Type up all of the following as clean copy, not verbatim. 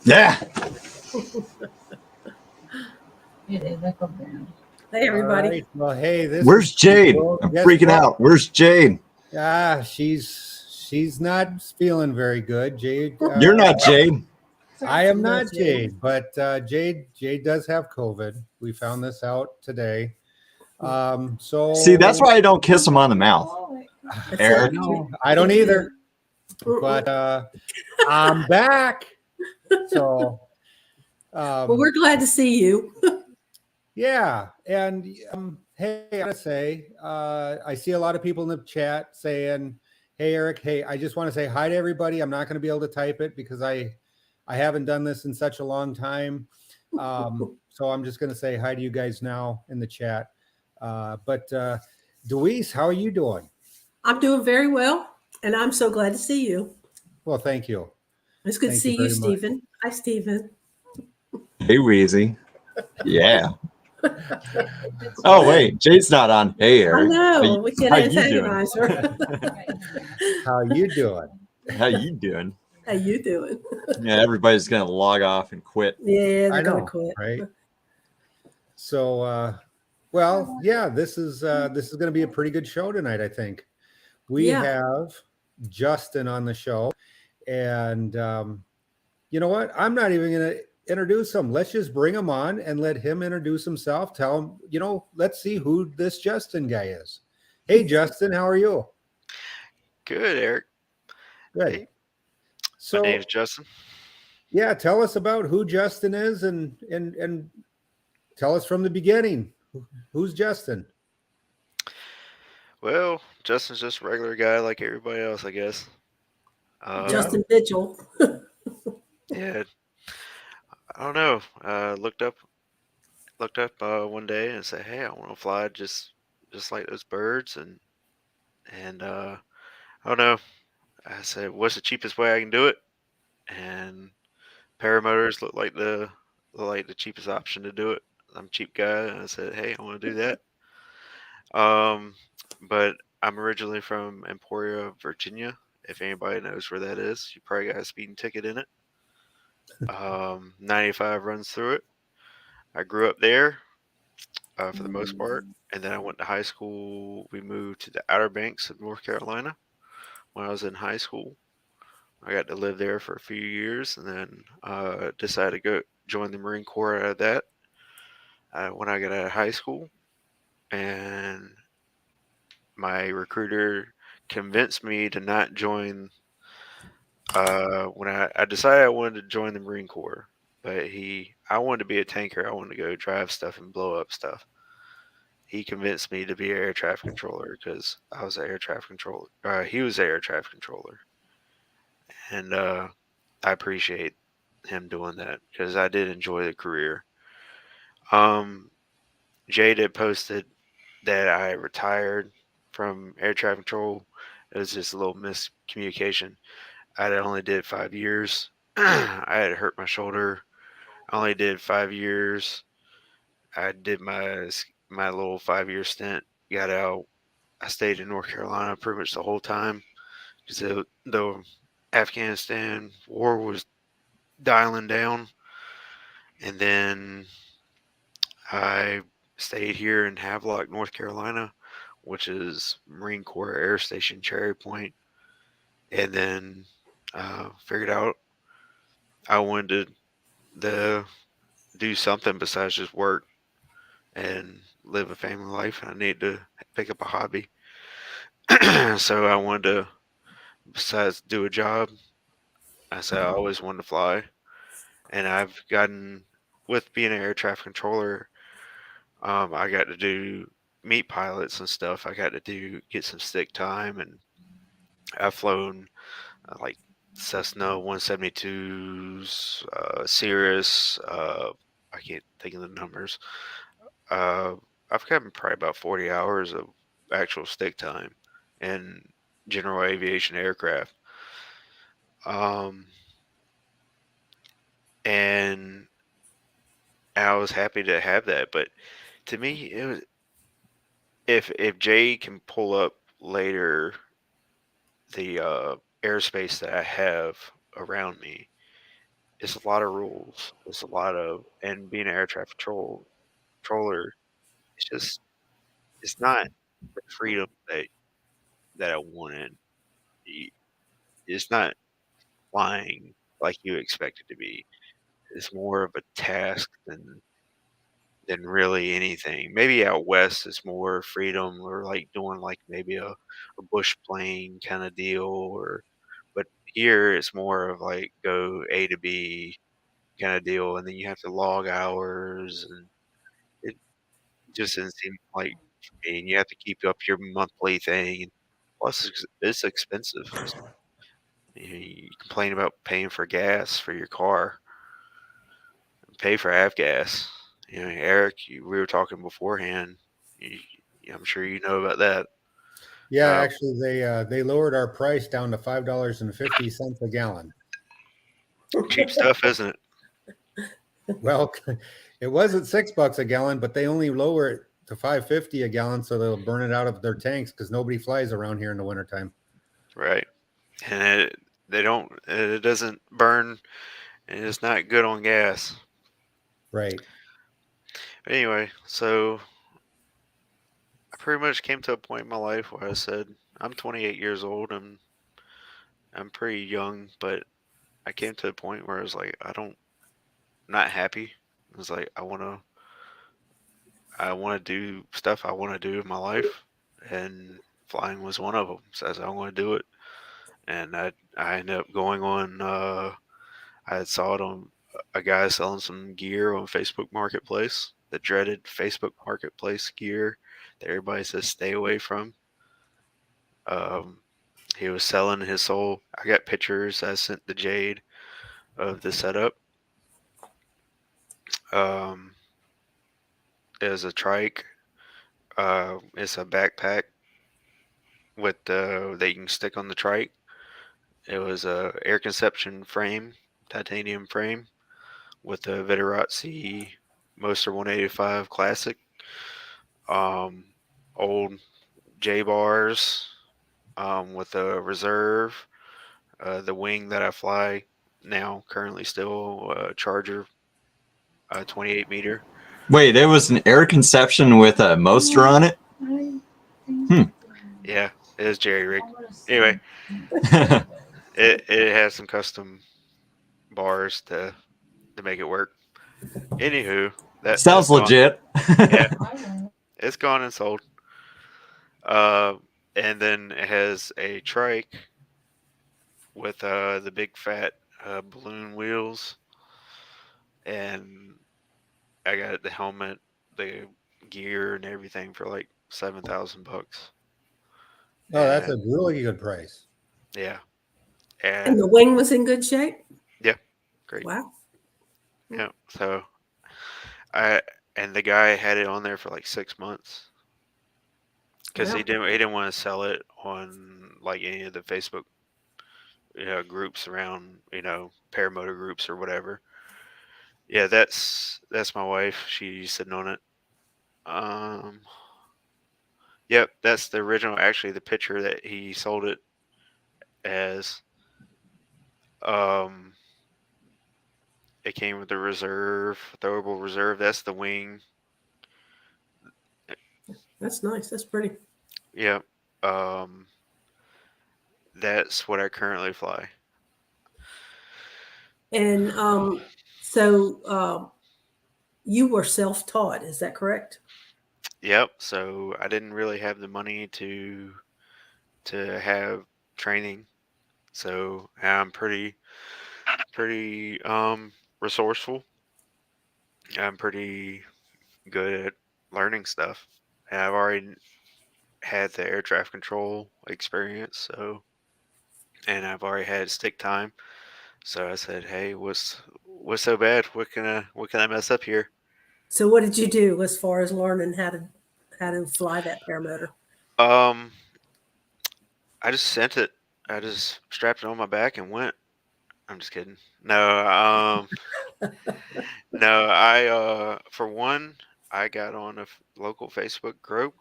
Yeah. Hey, everybody. Right. Well, hey, Where's Jade? I'm freaking out. Where's Jade? She's not feeling very good. Jade. You're not Jade. I am not Jade, but Jade does have COVID. We found this out today. So see, that's why I don't kiss him on the mouth. Eric. No, I don't either. But I'm back. So well, we're glad to see you. yeah, and hey, I gotta say, I see a lot of people in the chat saying, "Hey, Eric, hey, I just want to say hi to everybody. I'm not going to be able to type it because I haven't done this in such a long time. So I'm just going to say hi to you guys now in the chat. But Deweese, how are you doing? I'm doing very well, and I'm so glad to see you. Well, thank you. It's good to see you, Stephen. Hi, Stephen. Hey, Weezy. Yeah. Oh, wait. Jade's not on. Hey, Eric. I know. We can't antagonize her. How you doing? How you doing? How you doing? Yeah, everybody's going to log off and quit. Yeah, they're going to quit. Right? So, well, yeah, this is going to be a pretty good show tonight, I think. We have Justin on the show. And you know what? I'm not even going to introduce him. Let's just bring him on and let him introduce himself. Tell him, let's see who this Justin guy is. Hey, Justin, how are you? Good, Eric. Good. Hey. So, my name's Justin. Yeah, tell us about who Justin is and tell us from the beginning. Who's Justin? Well, Justin's just a regular guy like everybody else, I guess. Justin Mitchell. Yeah, I don't know. Looked up one day and said, "Hey, I want to fly just like those birds." And I don't know. I said, "What's the cheapest way I can do it?" And paramotors looked like the cheapest option to do it. I'm a cheap guy, and I said, "Hey, I want to do that." But I'm originally from Emporia, Virginia. If anybody knows where that is, you probably got a speeding ticket in it. 95 runs through it. I grew up there for the most part, and then I went to high school. We moved to the Outer Banks of North Carolina when I was in high school. I got to live there for a few years, and then decided to go join the Marine Corps out of that when I got out of high school. And my recruiter convinced me to not join when I decided I wanted to join the Marine Corps, but I wanted to be a tanker. I wanted to go drive stuff and blow up stuff. He convinced me to be an air traffic controller because I was an air traffic controller. He was an air traffic controller, and I appreciate him doing that because I did enjoy the career. Jade had posted that I retired from air traffic control. It was just a little miscommunication. I only did 5 years. I had hurt my shoulder. I only did 5 years. I did my little 5-year stint. Got out. I stayed in North Carolina pretty much the whole time because the Afghanistan war was dialing down, and then I stayed here in Havelock, North Carolina, which is Marine Corps Air Station Cherry Point, and then figured out I wanted to do something besides just work and live a family life. I needed to pick up a hobby. So I wanted to, besides do a job, I said I always wanted to fly. And I've gotten, with being an air traffic controller, I got to do meet pilots and stuff. I got to get some stick time, and I've flown like Cessna 172s, Cirrus. I can't think of the numbers. Uh, I've gotten probably about 40 hours of actual stick time in general aviation aircraft. Um, and I was happy to have that. But to me, it was, if Jay can pull up later the airspace that I have around me, it's a lot of rules. It's a lot of, and being an air traffic controller, it's just, it's not the freedom that I wanted. Y- It's not flying like you expect it to be. It's more of a task than really anything. Maybe out west it's more freedom, or like doing like maybe a bush plane kind of deal, or but here it's more of like go A to B kind of deal, and then you have to log hours, and it just doesn't seem like for me. And you have to keep up your monthly thing. Plus, it's expensive. You complain about paying for gas for your car, pay for avgas. Eric, we were talking beforehand. You, I'm sure you know about that. Yeah, Uh, actually, they lowered our price down to $5.50 a gallon. Cheap stuff, isn't it? Well, it was at $6 a gallon, but they only lower it to $5.50 a gallon, so they'll burn it out of their tanks because nobody flies around here in the wintertime. Right. And they don't. It doesn't burn, and it's not good on gas. Right. But anyway, so I pretty much came to a point in my life where I said, I'm 28 years old, and I'm pretty young, but I came to a point where I was like, I'm not happy. I was like, I want to do stuff I want to do in my life, and flying was one of them. So I said, I want to do it, and I ended up going on. I had saw it on a guy selling some gear on Facebook Marketplace, the dreaded Facebook Marketplace gear that everybody says stay away from. Um, he was selling his soul. I got pictures I sent to Jade of the setup. Um, it was a trike. It's a backpack with that you can stick on the trike. It was a air conception frame, titanium frame with a Veterazzi Moster 185 Classic. Old J bars with a reserve. The wing that I fly now, currently still Charger 28 meter. Wait, there was an air conception with a Moster on it? Yeah, it is jerry rig. Anyway, it has some custom bars to make it work. Anywho, that's Sounds gone. legit. Yeah, it's gone and sold. Uh, and then it has a trike with the big fat balloon wheels, and I got the helmet, the gear, and everything for like $7,000. Oh, that's a And really good price. yeah, And the and wing was in good shape. yeah, great. Wow. Yeah, so I and the guy had it on there for like 6 months because Wow. he didn't want to sell it on like any of the Facebook groups around paramotor groups or whatever. Yeah, that's my wife. She's sitting on it. Um, yep, that's the original. Actually, the picture that he sold it as. Um, it came with the reserve, throwable reserve. That's the wing. That's nice. That's pretty. Yep. That's what I currently fly. And so you were self-taught, is that correct? Yep. So I didn't really have the money to have training. So I'm pretty resourceful. I'm pretty good at learning stuff. And I've already had the air traffic control experience, so and I've already had stick time. So I said, "Hey, what's so bad? What can I mess up here?" So what did you do as far as learning how to fly that paramotor? Um, I just sent it. I just strapped it on my back and went. I'm just kidding. No, for one, I got on a local Facebook group,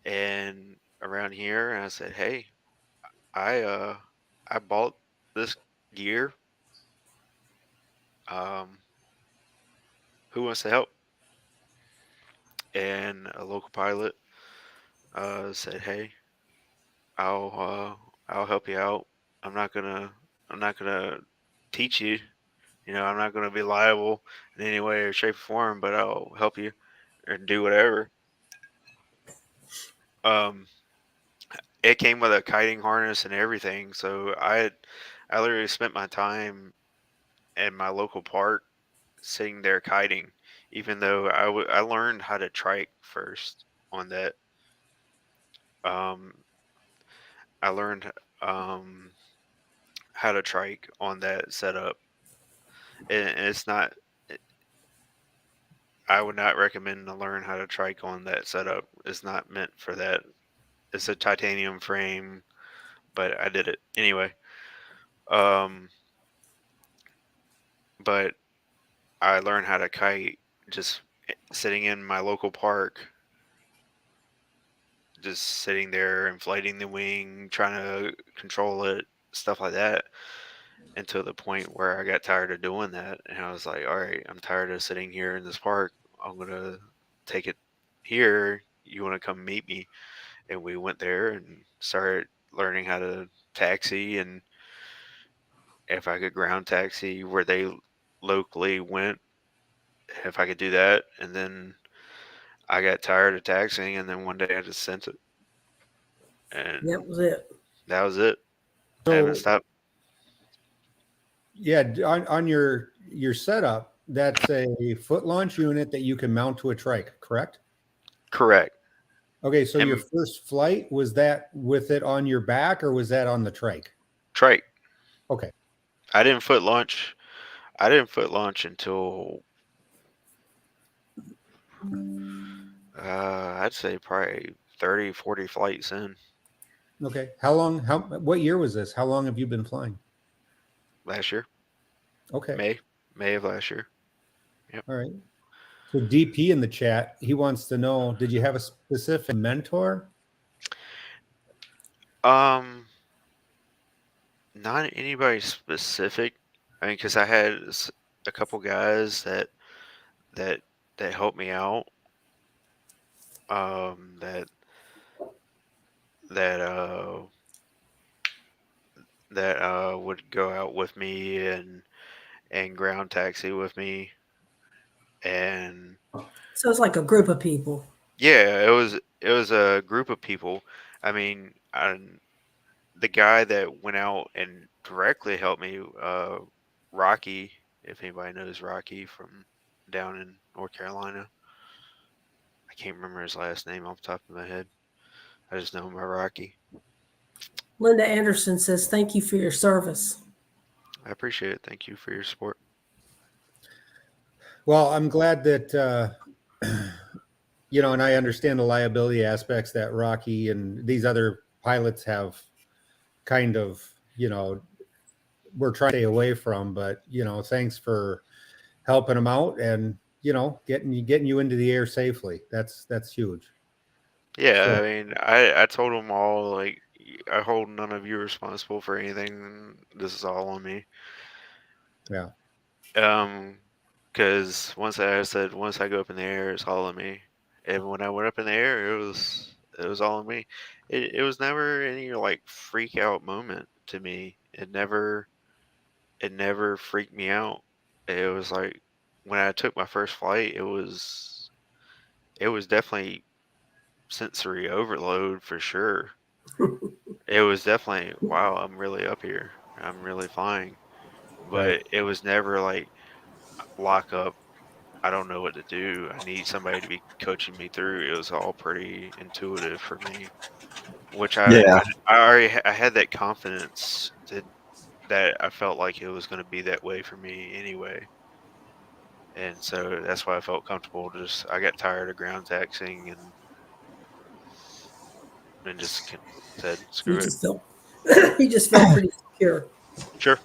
and around here, and I said, "Hey, I uh, I bought this gear. Um, who wants to help?" And a local pilot said, "Hey, I'll I'll help you out. I'm not gonna I'm not gonna teach you. I'm not gonna be liable in any way or shape or form, but I'll help you or do whatever." Um, it came with a kiting harness and everything, so I literally spent my time in my local park sitting there kiting, even though I learned how to trike first on that. Um, I learned um, how to trike on that setup, and it's not. I would not recommend to learn how to trike on that setup. It's not meant for that. It's a titanium frame, but I did it anyway. Um, but I learned how to kite just sitting in my local park, just sitting there, inflating the wing, trying to control it, stuff like that. Until the point where I got tired of doing that, and I was like, "All right, I'm tired of sitting here in this park. I'm gonna take it here. You want to come meet me?" And we went there and started learning how to taxi, and if I could ground taxi where they locally went, if I could do that. And then I got tired of taxiing, and then one day I just sent it, That and was it. that was it. I haven't So stopped. yeah, on your setup, that's a foot launch unit that you can mount to a trike, correct? Correct. Okay, so your And first flight, was that with it on your back or was that on the trike? trike. Okay. I didn't foot launch. I didn't foot launch until I'd say probably 30, 40 flights in Okay. What year was this? How long have you been flying? last year, Okay. May of last year. Yep. All right. So DP in the chat, he wants to know, did you have a specific mentor? Um, Not anybody specific. I mean, because I had a couple guys that that helped me out. That that would go out with me and ground taxi with me, and So it's like a group of people. yeah, it was a group of people. I mean, the guy that went out and directly helped me, Rocky, if anybody knows Rocky from down in North Carolina. I can't remember his last name off the top of my head. I just know him by Rocky. Linda Anderson says, "Thank you for your service." I appreciate it. Thank you for your support. Well, I'm glad that and I understand the liability aspects that Rocky and these other pilots have kind of, we're trying to stay away from, but thanks for helping them out and getting you into the air safely. That's huge. Yeah, I So mean, I told them all, like, I hold none of you responsible for anything. This is all on me. yeah. Um, because once I go up in the air, it's all on me. And when I went up in the air, it was all on me. It was never any like freak out moment to me. It never. it never freaked me out. It was like when I took my first flight, it was definitely sensory overload for sure. It was definitely, wow, I'm really up here. I'm really flying. Right. But it was never like lock up. I don't know what to do. I need somebody to be coaching me through. It was all pretty intuitive for me, which Yeah. I already I had that confidence that I felt like it was going to be that way for me anyway. And so that's why I felt comfortable. Just I got tired of ground taxing and just said, You screw it. just felt you just felt pretty secure. Sure.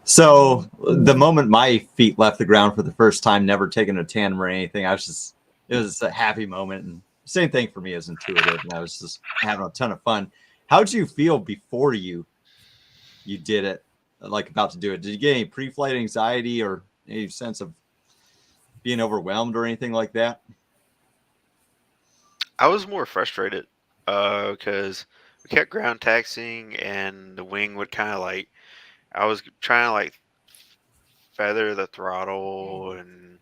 So the moment my feet left the ground for the first time, never taking a tandem or anything, it was a happy moment. And same thing for me as intuitive. And I was just having a ton of fun. How did you feel before you did it, like about to do it? Did you get any pre-flight anxiety or any sense of being overwhelmed or anything like that? I was more frustrated because we kept ground taxing and the wing would kind of like, I was trying to like feather the throttle and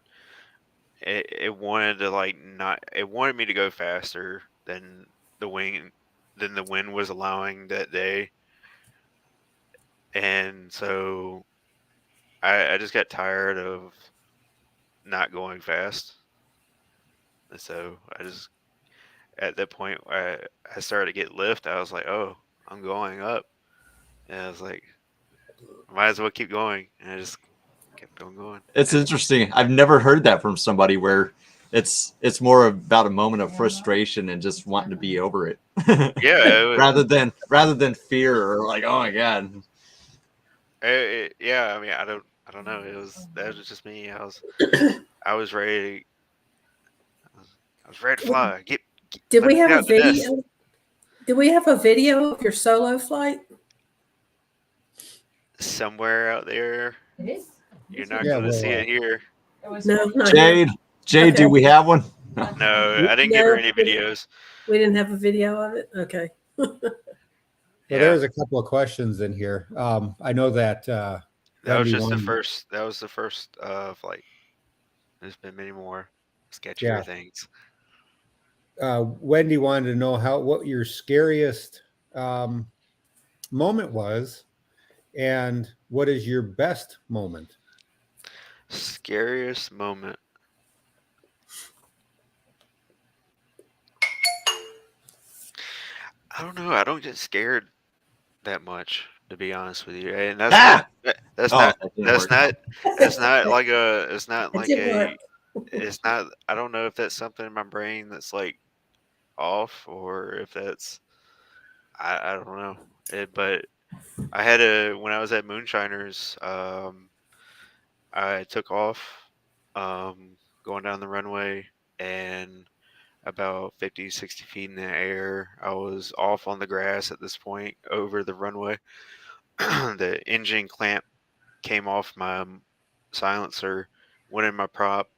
it wanted to like not, it wanted me to go faster than the wing, than the wind was allowing that day. And so I just got tired of not going fast. And so I just, at that point, I started to get lift. I was like, oh, I'm going up. And I was like, might as well keep going. And I just kept on going. It's And interesting. I've never heard that from somebody where it's more about a moment of frustration and just wanting to be over it. yeah, rather than fear or like, oh my god. yeah. I mean, I don't know. That was just me. I was ready. I was ready to fly. Did Let we me get have a out the nest. video? Did we have a video of your solo flight? Somewhere out there, It is. you're not Yeah, going to well, see it here. It was No, not yet. Jade, Okay. do we have one? No, I didn't give her any videos. We didn't have a video of it. Okay. Well, Yeah. there's a couple of questions in here. I know that That Wendy was just the wanted- first. That was the first flight. There's been many more sketchier Yeah. things. Wendy wanted to know what your scariest moment was, and what is your best moment? Scariest moment. I don't know. I don't get scared that much, to be honest with you. And that's Ah! that's Oh, not that didn't that's work. not it's not like a it's not It like did a work. it's not. I don't know if that's something in my brain that's like off or if that's I don't know. But I had when I was at Moonshiners, I took off going down the runway and about 50, 60 feet in the air. I was off on the grass at this point over the runway. The engine clamp came off my silencer, went in my prop,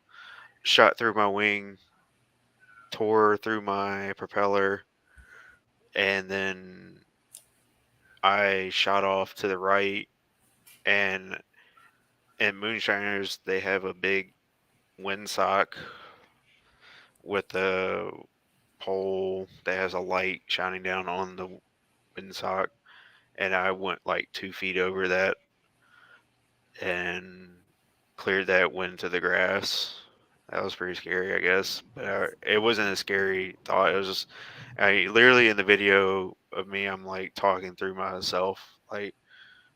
shot through my wing, tore through my propeller, and then I shot off to the right. And in Moonshiners, they have a big windsock with a pole that has a light shining down on the windsock, and I went like 2 feet over that and cleared that, went to the grass. That was pretty scary, I guess, but it wasn't a scary thought. It was just, I literally in the video of me, I'm like talking through myself, like,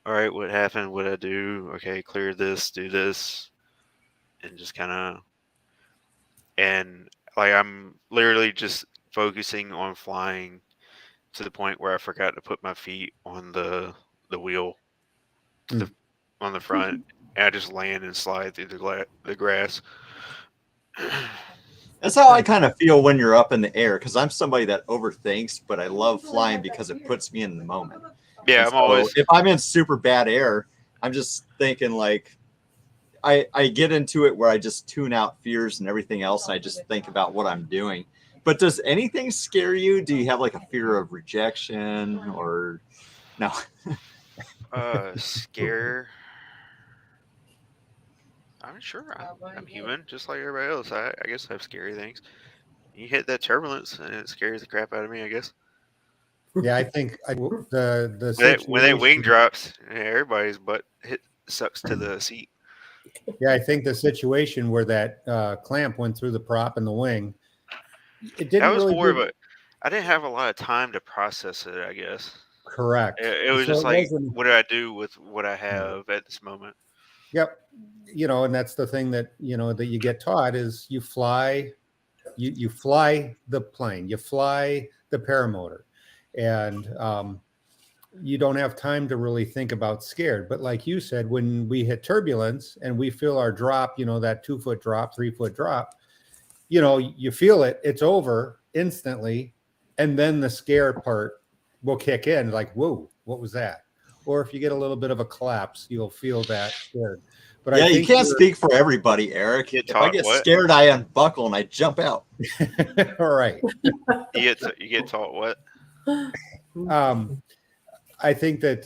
all right, what happened? What I do? Okay, clear this, do this, and just kind of, and like I'm literally just focusing on flying to the point where I forgot to put my feet on the wheel to the, on the front, and I just land and slide through the grass. That's how I kind of feel when you're up in the air, because I'm somebody that overthinks, but I love flying because it puts me in the moment. Yeah, And I'm so always if I'm in super bad air, I'm just thinking like I get into it where I just tune out fears and everything else, and I just think about what I'm doing. But does anything scare you? Do you have like a fear of rejection or no? scare. I'm sure I'm human, just like everybody else. I guess I have scary things. You hit that turbulence, and it scares the crap out of me. I guess Yeah, I think the when that wing situation. drops, everybody's butt sucks to the seat. Yeah, I think the situation where that clamp went through the prop and the wing, it That didn't was really more of do. a. I didn't have a lot of time to process it. I guess Correct. it was So just it like, wasn't. what do I do with what I have at this moment? Yep. And that's the thing that that you get taught is you fly, you fly the plane, you fly the paramotor, and you don't have time to really think about scared. But like you said, when we hit turbulence and we feel our drop, that 2-foot drop, 3-foot drop, you feel it, it's over instantly. And then the scare part will kick in like, whoa, what was that? Or if you get a little bit of a collapse, you'll feel that scared. But I Yeah, you think can't speak for everybody, Eric. You get If I taught get what? scared, I unbuckle and I jump out. all right. You get taught what? I think that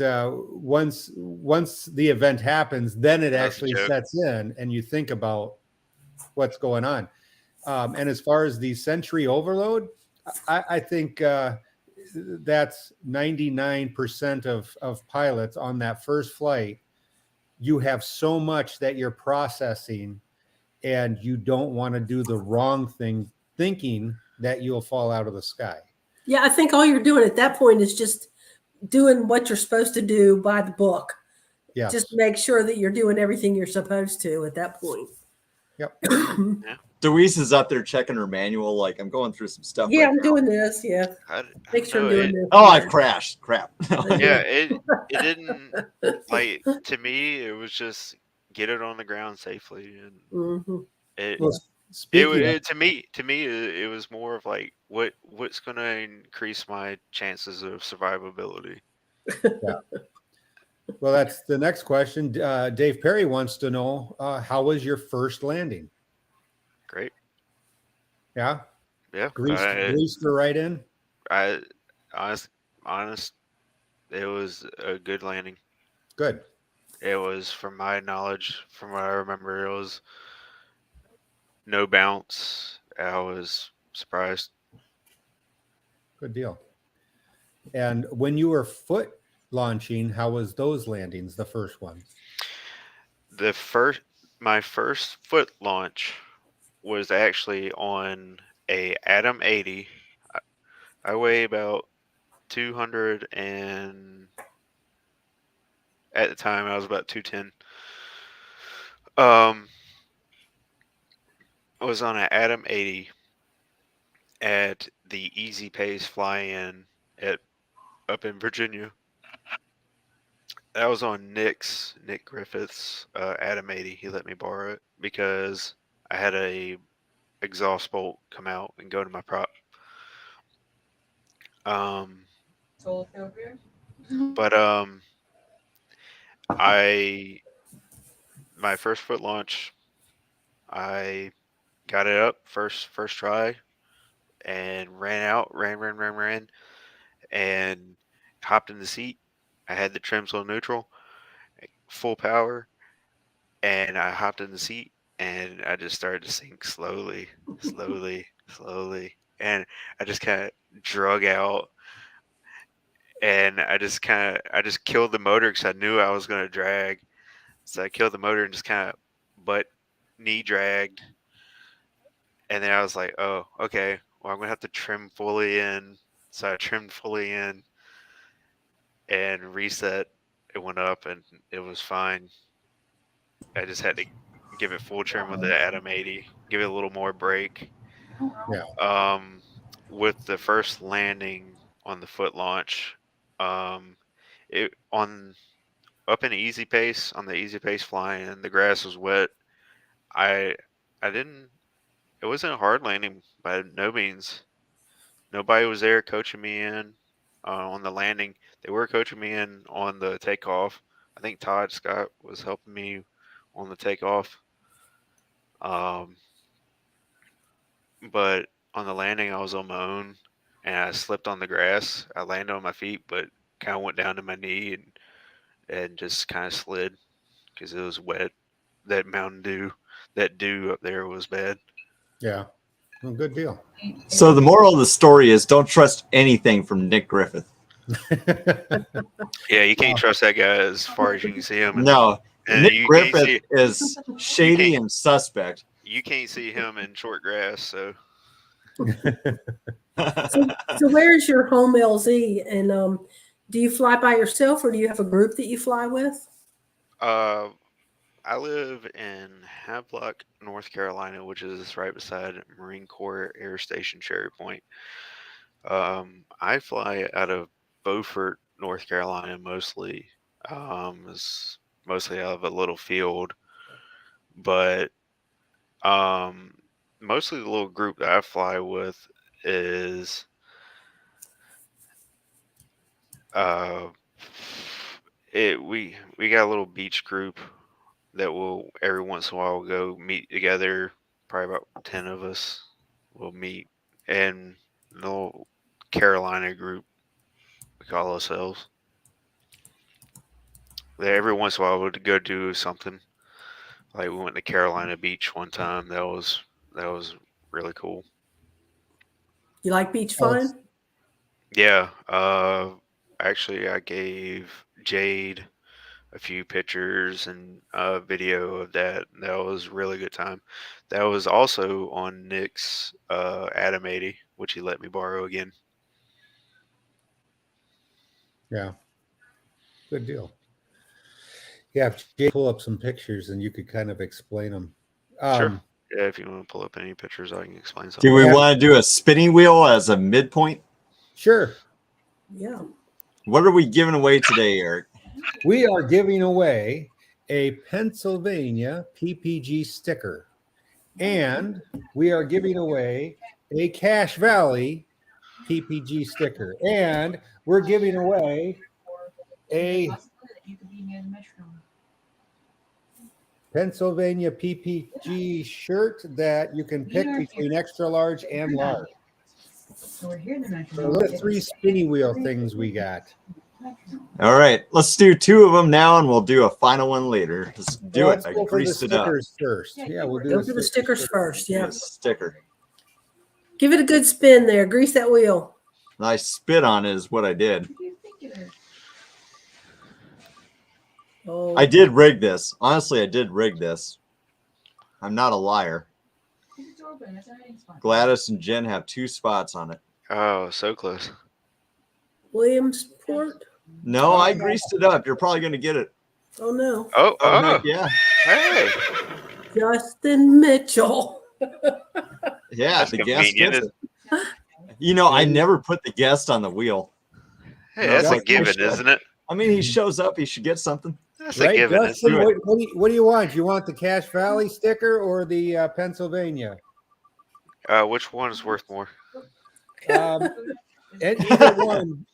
once the event happens, then it That was a actually joke. sets in, and you think about what's going on. And as far as the sensory overload, I think that's 99% of pilots on that first flight. You have so much that you're processing, and you don't want to do the wrong thing, thinking that you'll fall out of the sky. Yeah, I think all you're doing at that point is just doing what you're supposed to do by the book. Yes. Just make sure that you're doing everything you're supposed to at that point. Yep. Deweese is up there checking her manual, like, I'm going through some stuff. Yeah, right I'm now. doing this. Yeah, I make don't sure I'm know. doing this. Oh, I've crashed. Crap. Yeah, it didn't, like, to me. It was just get it on the ground safely, and Mhm. it Well, speaking of, to me it was more of like, what's going to increase my chances of survivability. well, that's the next question. Dave Perry wants to know, how was your first landing? Great. Yeah, Yeah. greased her right in. I honest, it was a good landing. Good. It was, from my knowledge, from what I remember, it was no bounce. I was surprised. Good deal. And when you were foot launching, how was those landings? The first ones. My first foot launch was actually on a Atom 80. I weigh about 200, and at the time I was about 210. I was on an Atom 80 at the Easy Pace fly-in at up in Virginia. That was on Nick Griffith's Atom 80. He let me borrow it because I had a exhaust bolt come out and go to my prop. But I my first foot launch, I got it up first try and ran, and hopped in the seat. I had the trim on neutral, full power, and I hopped in the seat, and I just started to sink slowly, and I just kind of drug out, and I just killed the motor because I knew I was going to drag. So I killed the motor and just kind of butt knee dragged. And then I was like, oh, okay, well, I'm going to have to trim fully in. So I trimmed fully in and reset. It went up and it was fine. I just had to give it full trim with the Atom 80, give it a little more brake. Yeah. With the first landing on the foot launch, it on up in easy pace, on the easy pace flying, and the grass was wet. I didn't. It wasn't a hard landing by no means. Nobody was there coaching me in on the landing. They were coaching me in on the takeoff. I think Todd Scott was helping me on the takeoff. Um, but on the landing, I was on my own, and I slipped on the grass. I landed on my feet, but kind of went down to my knee and just kind of slid because it was wet. that Mountain Dew, that dew up there was bad. Yeah. Well, good deal. So the moral of the story is don't trust anything from Nick Griffith. Yeah, you can't trust that guy as far as you can see him. No, and Nick you can't Griffith see is shady and suspect. you can't see him in short grass. So So where's your home LZ? And do you fly by yourself or do you have a group that you fly with? I live in Havelock, North Carolina, which is right beside Marine Corps Air Station Cherry Point. I fly out of Beaufort, North Carolina, mostly. It's mostly out of a little field, but mostly the little group that I fly with is we got a little beach group that will every once in a while go meet together. Probably about 10 of us will meet, and the little Carolina group we call ourselves. That every once in a while we'd go do something. Like we went to Carolina Beach one time. That was really cool. You like beach flying? Yeah. Actually, I gave Jade a few pictures and a video of that. That was a really good time. That was also on Nick's Adam 80, which he let me borrow again. Yeah. Good deal. Yeah, if Jay pull up some pictures and you could kind of explain them. Sure. Yeah, if you want to pull up any pictures, I can explain something. Do we want to do a spinning wheel as a midpoint? Sure. Yeah. What are we giving away today, Eric? We are giving away a Pennsylvania PPG sticker, and we are giving away a Cache Valley PPG sticker, and we're giving away a Pennsylvania PPG shirt that you can pick between extra large and large. So those are 3 spinny wheel things we got. All right, let's do 2 of them now, and we'll do a final one later. Let's do it. I Go for the greased it up. stickers first. Yeah, we'll do Go for the stickers first. Yeah. Sticker. Give it a good spin there. Grease that wheel. I spit on it is what I did. Oh. I did rig this. Honestly, I did rig this. I'm not a liar. Gladys and Jen have 2 spots on it. Oh, so close. Williamsport. No, I greased it up. You're probably going to get it. Oh no. Oh, yeah. Hey. Justin Mitchell. Yeah, That's the guest convenient. gets it. You know, I never put the guest on the wheel. Hey, No, that's a that's given, nice. isn't it? I mean, he shows up. He should get something. That's Right, a given. Justin, Isn't it? what do you want? You want the Cache Valley sticker or the Pennsylvania? Which one is worth more? And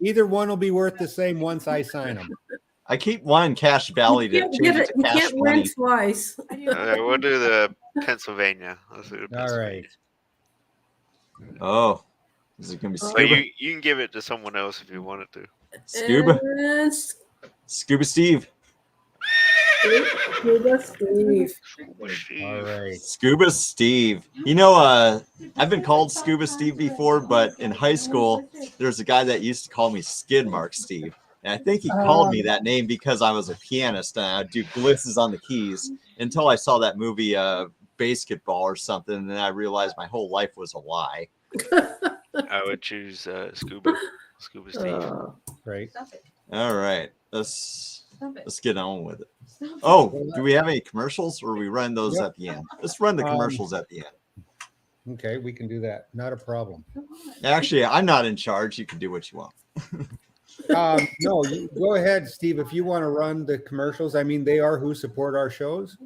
either one will be worth the same once I sign them. I keep wanting Cache Valley to change it to You Cache can't win Money. twice. We'll do the Pennsylvania. Let's do the All Pennsylvania. right. Oh, is it going to be So Scuba? you can give it to someone else if you wanted to. Scuba? And Scuba Steve. Scuba Steve. All right. Scuba Steve. You know, I've been called Scuba Steve before, but in high school, there's a guy that used to call me Skid Mark Steve. And I think he called me that name because I was a pianist and I'd do glitzes on the keys until I saw that movie Basketball or something. And then I realized my whole life was a lie. I would choose Scuba Steve. Right. All right. Let's get on with it. Oh, do we have any commercials or are we run those at the end? Let's run the commercials at the end. Okay, we can do that. Not a problem. Actually, I'm not in charge. You can do what you want. No, you go ahead, Steve. If you want to run the commercials, I mean, they are who support our shows.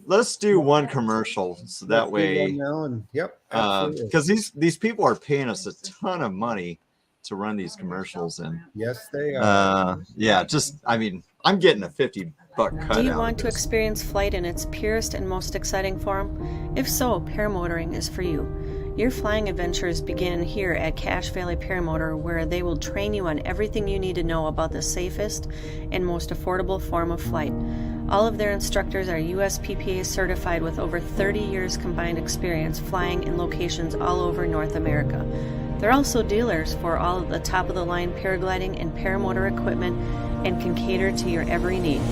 Let's do one commercial so that Let's do way, one now and yep, absolutely. because these people are paying us a ton of money to run these commercials, and Yes, they are. yeah, just I mean, I'm getting a $50 cut. Do you out want of to this. experience flight in its purest and most exciting form? If so, paramotoring is for you. Your flying adventures begin here at Cache Valley Paramotor, where they will train you on everything you need to know about the safest and most affordable form of flight. All of their instructors are USPPA certified with over 30 years combined experience flying in locations all over North America. They're also dealers for all of the top-of-the-line paragliding and paramotor equipment and can cater to your every need.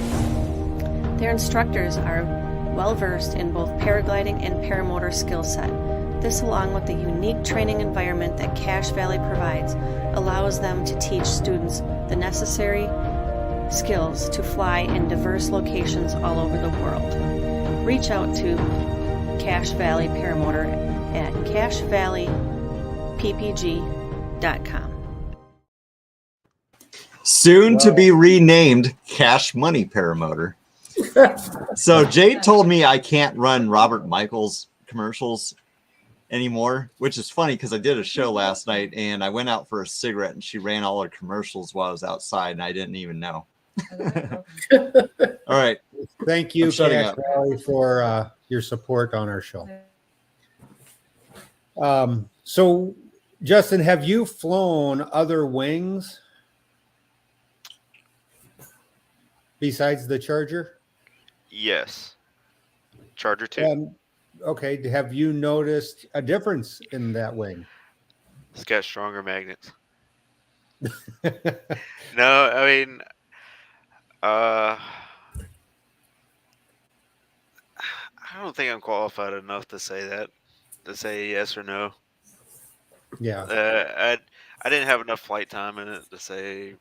Their instructors are well-versed in both paragliding and paramotor skill set. This, along with the unique training environment that Cache Valley provides, allows them to teach students the necessary skills to fly in diverse locations all over the world. Reach out to Cache Valley Paramotor at cachevalleyppg.com. Soon to be renamed Cash Money Paramotor. So Jade told me I can't run Robert Michaels commercials anymore, which is funny because I did a show last night and I went out for a cigarette and she ran all her commercials while I was outside and I didn't even know. All right. Thank you, I'm shutting Cache up. Valley, for your support on our show. So, Justin, have you flown other wings besides the Charger? Yes. Charger 2. Okay. Have you noticed a difference in that wing? It's got stronger magnets. No, I mean, I don't think I'm qualified enough to say that, to say yes or no. Yeah. I didn't have enough flight time in it to say,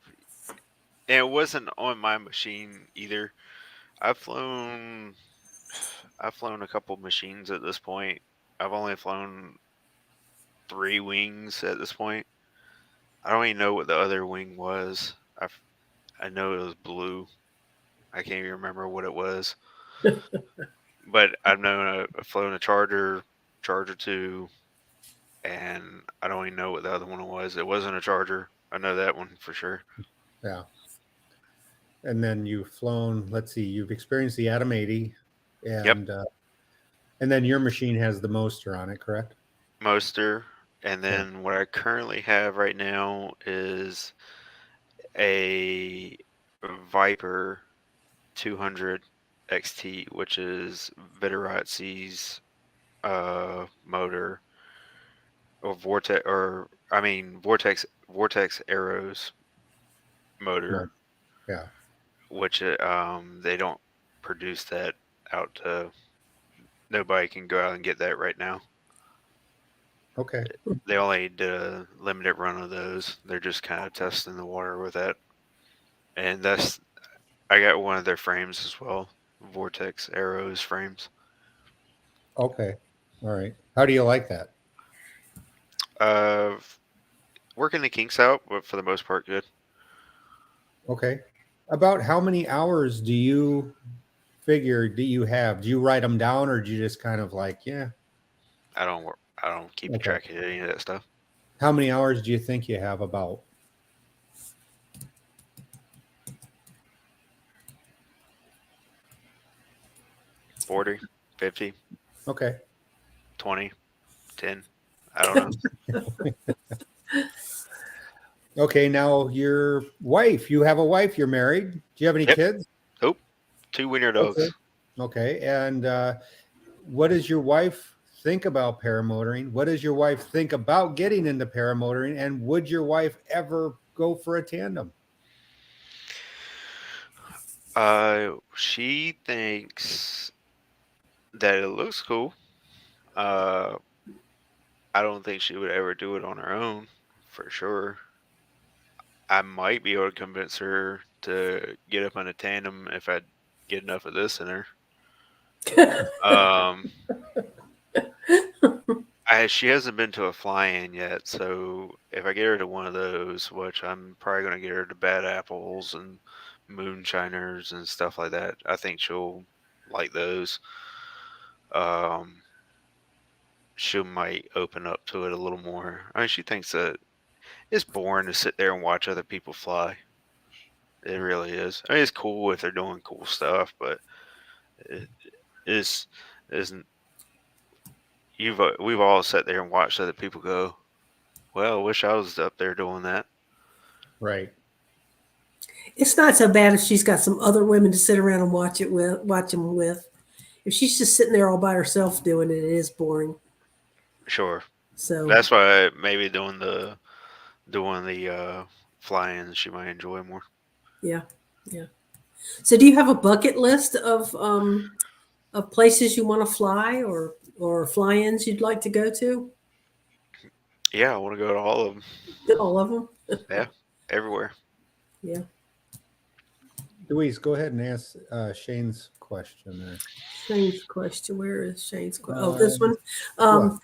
and it wasn't on my machine either. I've flown a couple machines at this point. I've only flown 3 wings at this point. I don't even know what the other wing was. I know it was blue. I can't even remember what it was. But I've flown a Charger 2, and I don't even know what the other one was. It wasn't a Charger. I know that one for sure. Yeah. And then you've flown, let's see, you've experienced the Atom 80, and and then your machine has the Moster on it, correct? Moster. And then what I currently have right now is a Viper 200 XT, which is Vittorozzi's motor, or Vortex Arrows motor. Yeah. Which they don't produce that out to. Nobody can go out and get that right now. Okay. They only did a limited run of those. They're just kind of testing the water with that. And I got one of their frames as well. Vortex Arrows frames. Okay. All right. How do you like that? Working the kinks out, but for the most part, good. Okay. About how many hours do you figure do you have? Do you write them down, or do you just kind of like, yeah? I don't keep track of any of that stuff. How many hours do you think you have about? $40, $50. Okay. 20, 10. I don't know. Okay. Now your wife, you have a wife, you're married. Do you have any kids? Nope. 2 wiener dogs. Okay. And what does your wife think about paramotoring? What does your wife think about getting into paramotoring? And would your wife ever go for a tandem? She thinks that it looks cool. I don't think she would ever do it on her own, for sure. I might be able to convince her to get up on a tandem if I get enough of this in her. She hasn't been to a fly-in yet, so if I get her to one of those, which I'm probably going to get her to Bad Apples and Moonshiners and stuff like that, I think she'll like those. She might open up to it a little more. I mean, she thinks that it's boring to sit there and watch other people fly. It really is. I mean, it's cool if they're doing cool stuff, but it isn't. We've all sat there and watched other people go, well, I wish I was up there doing that. Right. It's not so bad if she's got some other women to sit around and watch them with. If she's just sitting there all by herself doing it, it is boring. Sure. So That's why maybe doing the fly-ins she might enjoy more. yeah, yeah. So do you have a bucket list of places you want to fly or fly-ins you'd like to go to? Yeah, I want to go to all of them. All of them. Yeah, everywhere. Yeah. Louise, go ahead and ask Shane's question there. Shane's question. Where is Shane's question? Oh, this one. Yeah.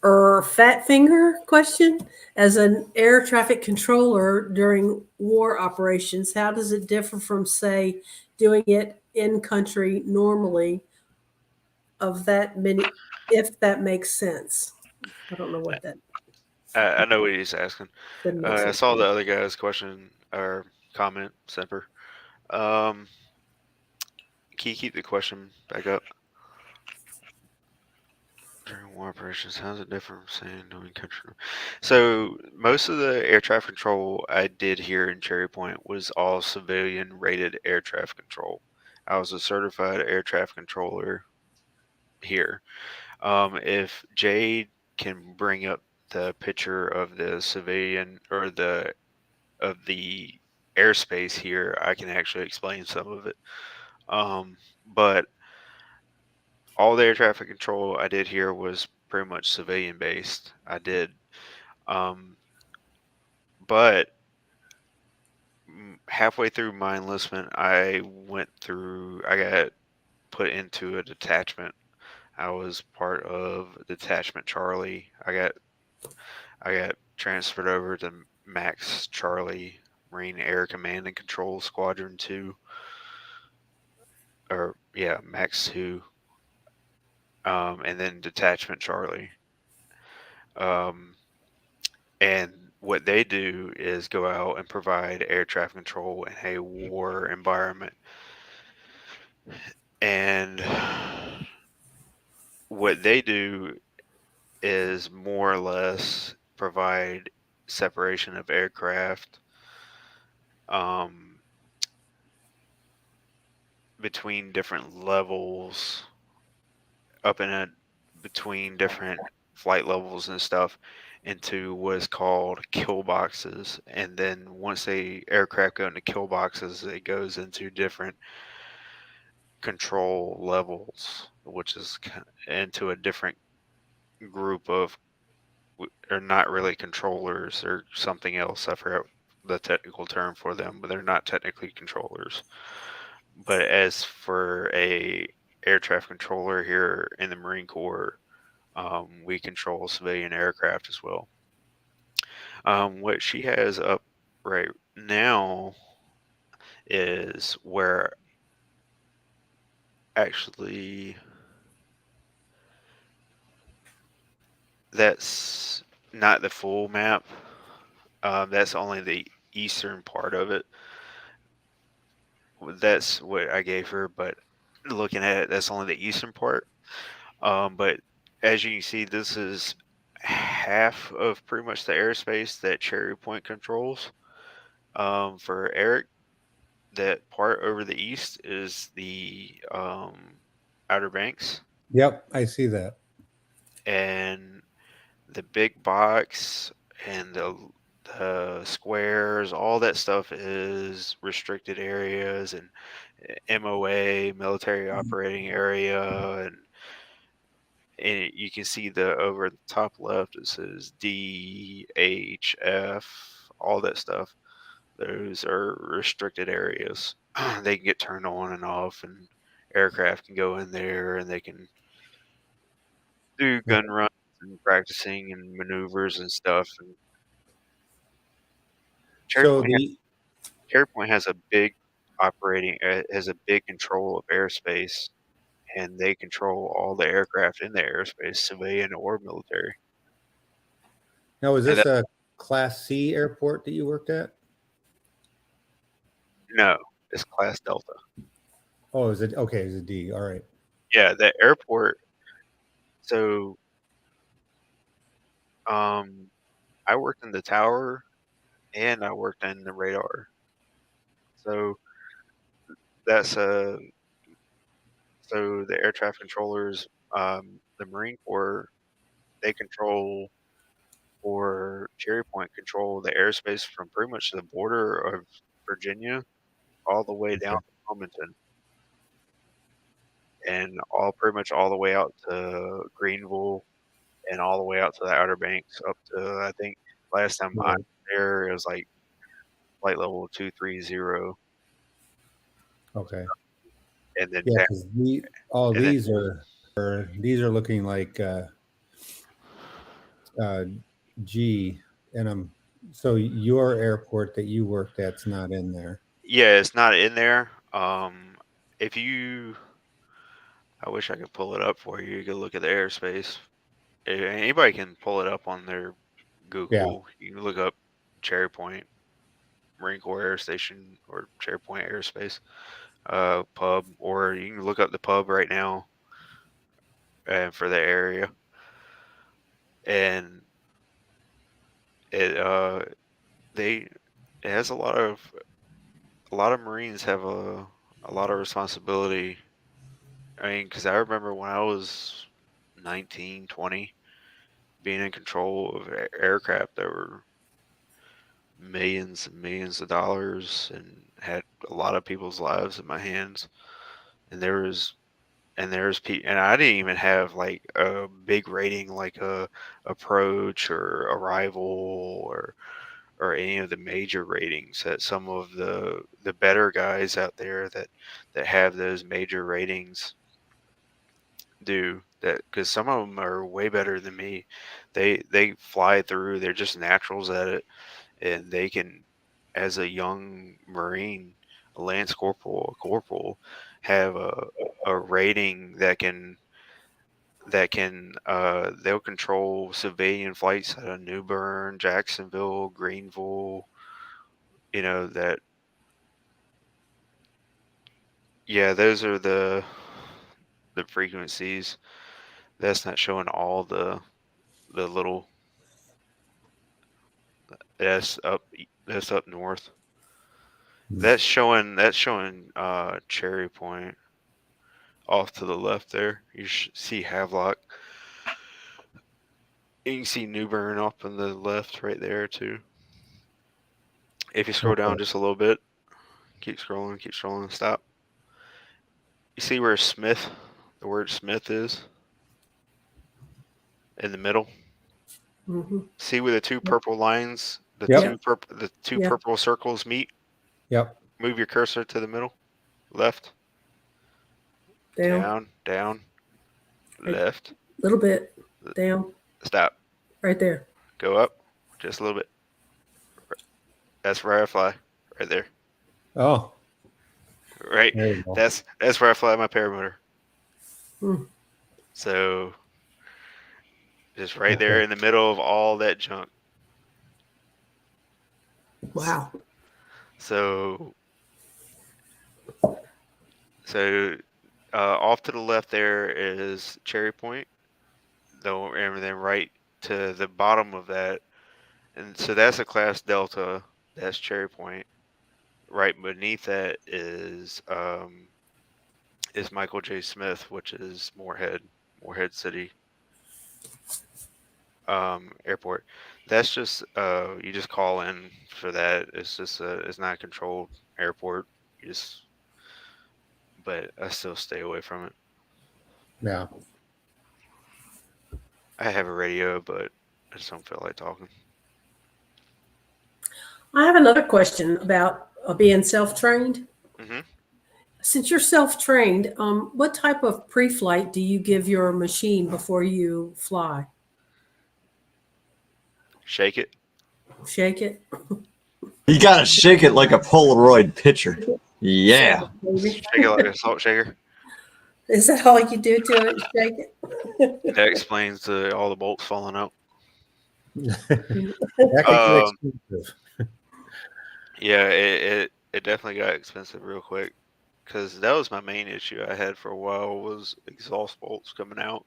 Or fat finger question. As an air traffic controller during war operations, how does it differ from, say, doing it in country normally? Of that many, if that makes sense. I don't know what that I know what he's asking. doesn't make I sense. saw the other guy's question or comment, Semper. Can you keep the question back up? During war operations, how's it different from saying doing country? So most of the air traffic control I did here in Cherry Point was all civilian rated air traffic control. I was a certified air traffic controller here. If Jade can bring up the picture of the civilian or the airspace here, I can actually explain some of it. But all the air traffic control I did here was pretty much civilian based. I did, but halfway through my enlistment, I got put into a detachment. I was part of Detachment Charlie. I got transferred over to Max Charlie, Marine Air Command and Control Squadron 2. Or, yeah, Max 2. And then Detachment Charlie. And what they do is go out and provide air traffic control in a war environment. And what they do is more or less provide separation of aircraft between different levels, up in a between different flight levels and stuff, into what is called kill boxes. And then once the aircraft go into kill boxes, it goes into different control levels, which is into a different group of, or not really controllers or something else. I forgot the technical term for them, but they're not technically controllers. But as for a air traffic controller here in the Marine Corps, we control civilian aircraft as well. What she has up right now is where actually that's not the full map. That's only the eastern part of it. That's what I gave her, but looking at it, that's only the eastern part. But as you can see, this is half of pretty much the airspace that Cherry Point controls. For Eric, that part over the east is the Outer Banks. Yep, I see that. And the big box and the squares, all that stuff is restricted areas and MOA, military operating area, and you can see the over the top left it says DHF, all that stuff. Those are restricted areas. They can get turned on and off, and aircraft can go in there and they can do gun runs and practicing and maneuvers and stuff. And Cherry So Point, Cherry Point has a big has a big control of airspace, and they control all the aircraft in the airspace, civilian or military. now, is And this a Class C airport that you worked at? no, it's Class Delta. Oh, is it okay? Is it D? All right. Yeah, the airport. So, I worked in the tower and I worked in the radar. So that's so the air traffic controllers, the Marine Corps, they control, or Cherry Point control the airspace from pretty much the border of Virginia all the way down Okay. to Wilmington, and pretty much all the way out to Greenville, and all the way out to the Outer Banks up to, I think last time I Right. was there, it was like flight level 230, Okay. and then Yeah, because all and then these are looking like uh, G, and so your airport that you worked at's not in there. yeah, it's not in there. If you, I wish I could pull it up for you. You could look at the airspace. Anybody can pull it up on their Yeah. Google. You can look up Cherry Point Marine Corps Air Station or Cherry Point Airspace pub, or you can look up the pub right now for the area, and it it has a lot of Marines have a lot of responsibility. I mean, because I remember when I was 19, 20, being in control of aircraft that were millions and millions of dollars and had a lot of people's lives in my hands. And and I didn't even have like a big rating like a approach or arrival or any of the major ratings that some of the better guys out there that have those major ratings do, that because some of them are way better than me. They fly through, they're just naturals at it, and they can, as a young Marine, a lance corporal, a corporal, have a rating that can they'll control civilian flights out of New Bern, Jacksonville, Greenville, that. Yeah, those are the frequencies. That's not showing all the little. That's up north. Hmm. That's showing Cherry Point off to the left there. You see Havelock. You can see New Bern up on the left right there too. If you scroll down Okay. just a little bit, keep scrolling, stop. You see where the word Smith is in the middle. Mhm. See where the two purple lines, Yep. the two Yeah. purple circles meet. Yep. Move your cursor to the middle, left, Down. down, Right. left, Little bit. Down. stop, Right there. go up, just a little bit. That's where I fly, right there. Oh, Right, there you go. that's where I fly my paramotor. Hmm. So just right Okay. there in the middle of all that junk. Wow. So off to the left there is Cherry Point, though, and then right to the bottom of that, and so that's a class Delta. That's Cherry Point. Right beneath that is Michael J. Smith, which is Moorhead City Airport. That's just you just call in for that. It's not a controlled airport. But I still stay away from it. Yeah. I have a radio, but I just don't feel like talking. I have another question about being self-trained. Hmm. Since you're self-trained, what type of pre-flight do you give your machine before you fly? Shake it. Shake it? You gotta shake it like a Polaroid picture. Yeah. Maybe. Shake it like a salt shaker. Is that all you do to it? Shake it? That explains all the bolts falling out. That could get expensive. Yeah, it definitely got expensive real quick, because that was my main issue I had for a while, was exhaust bolts coming out.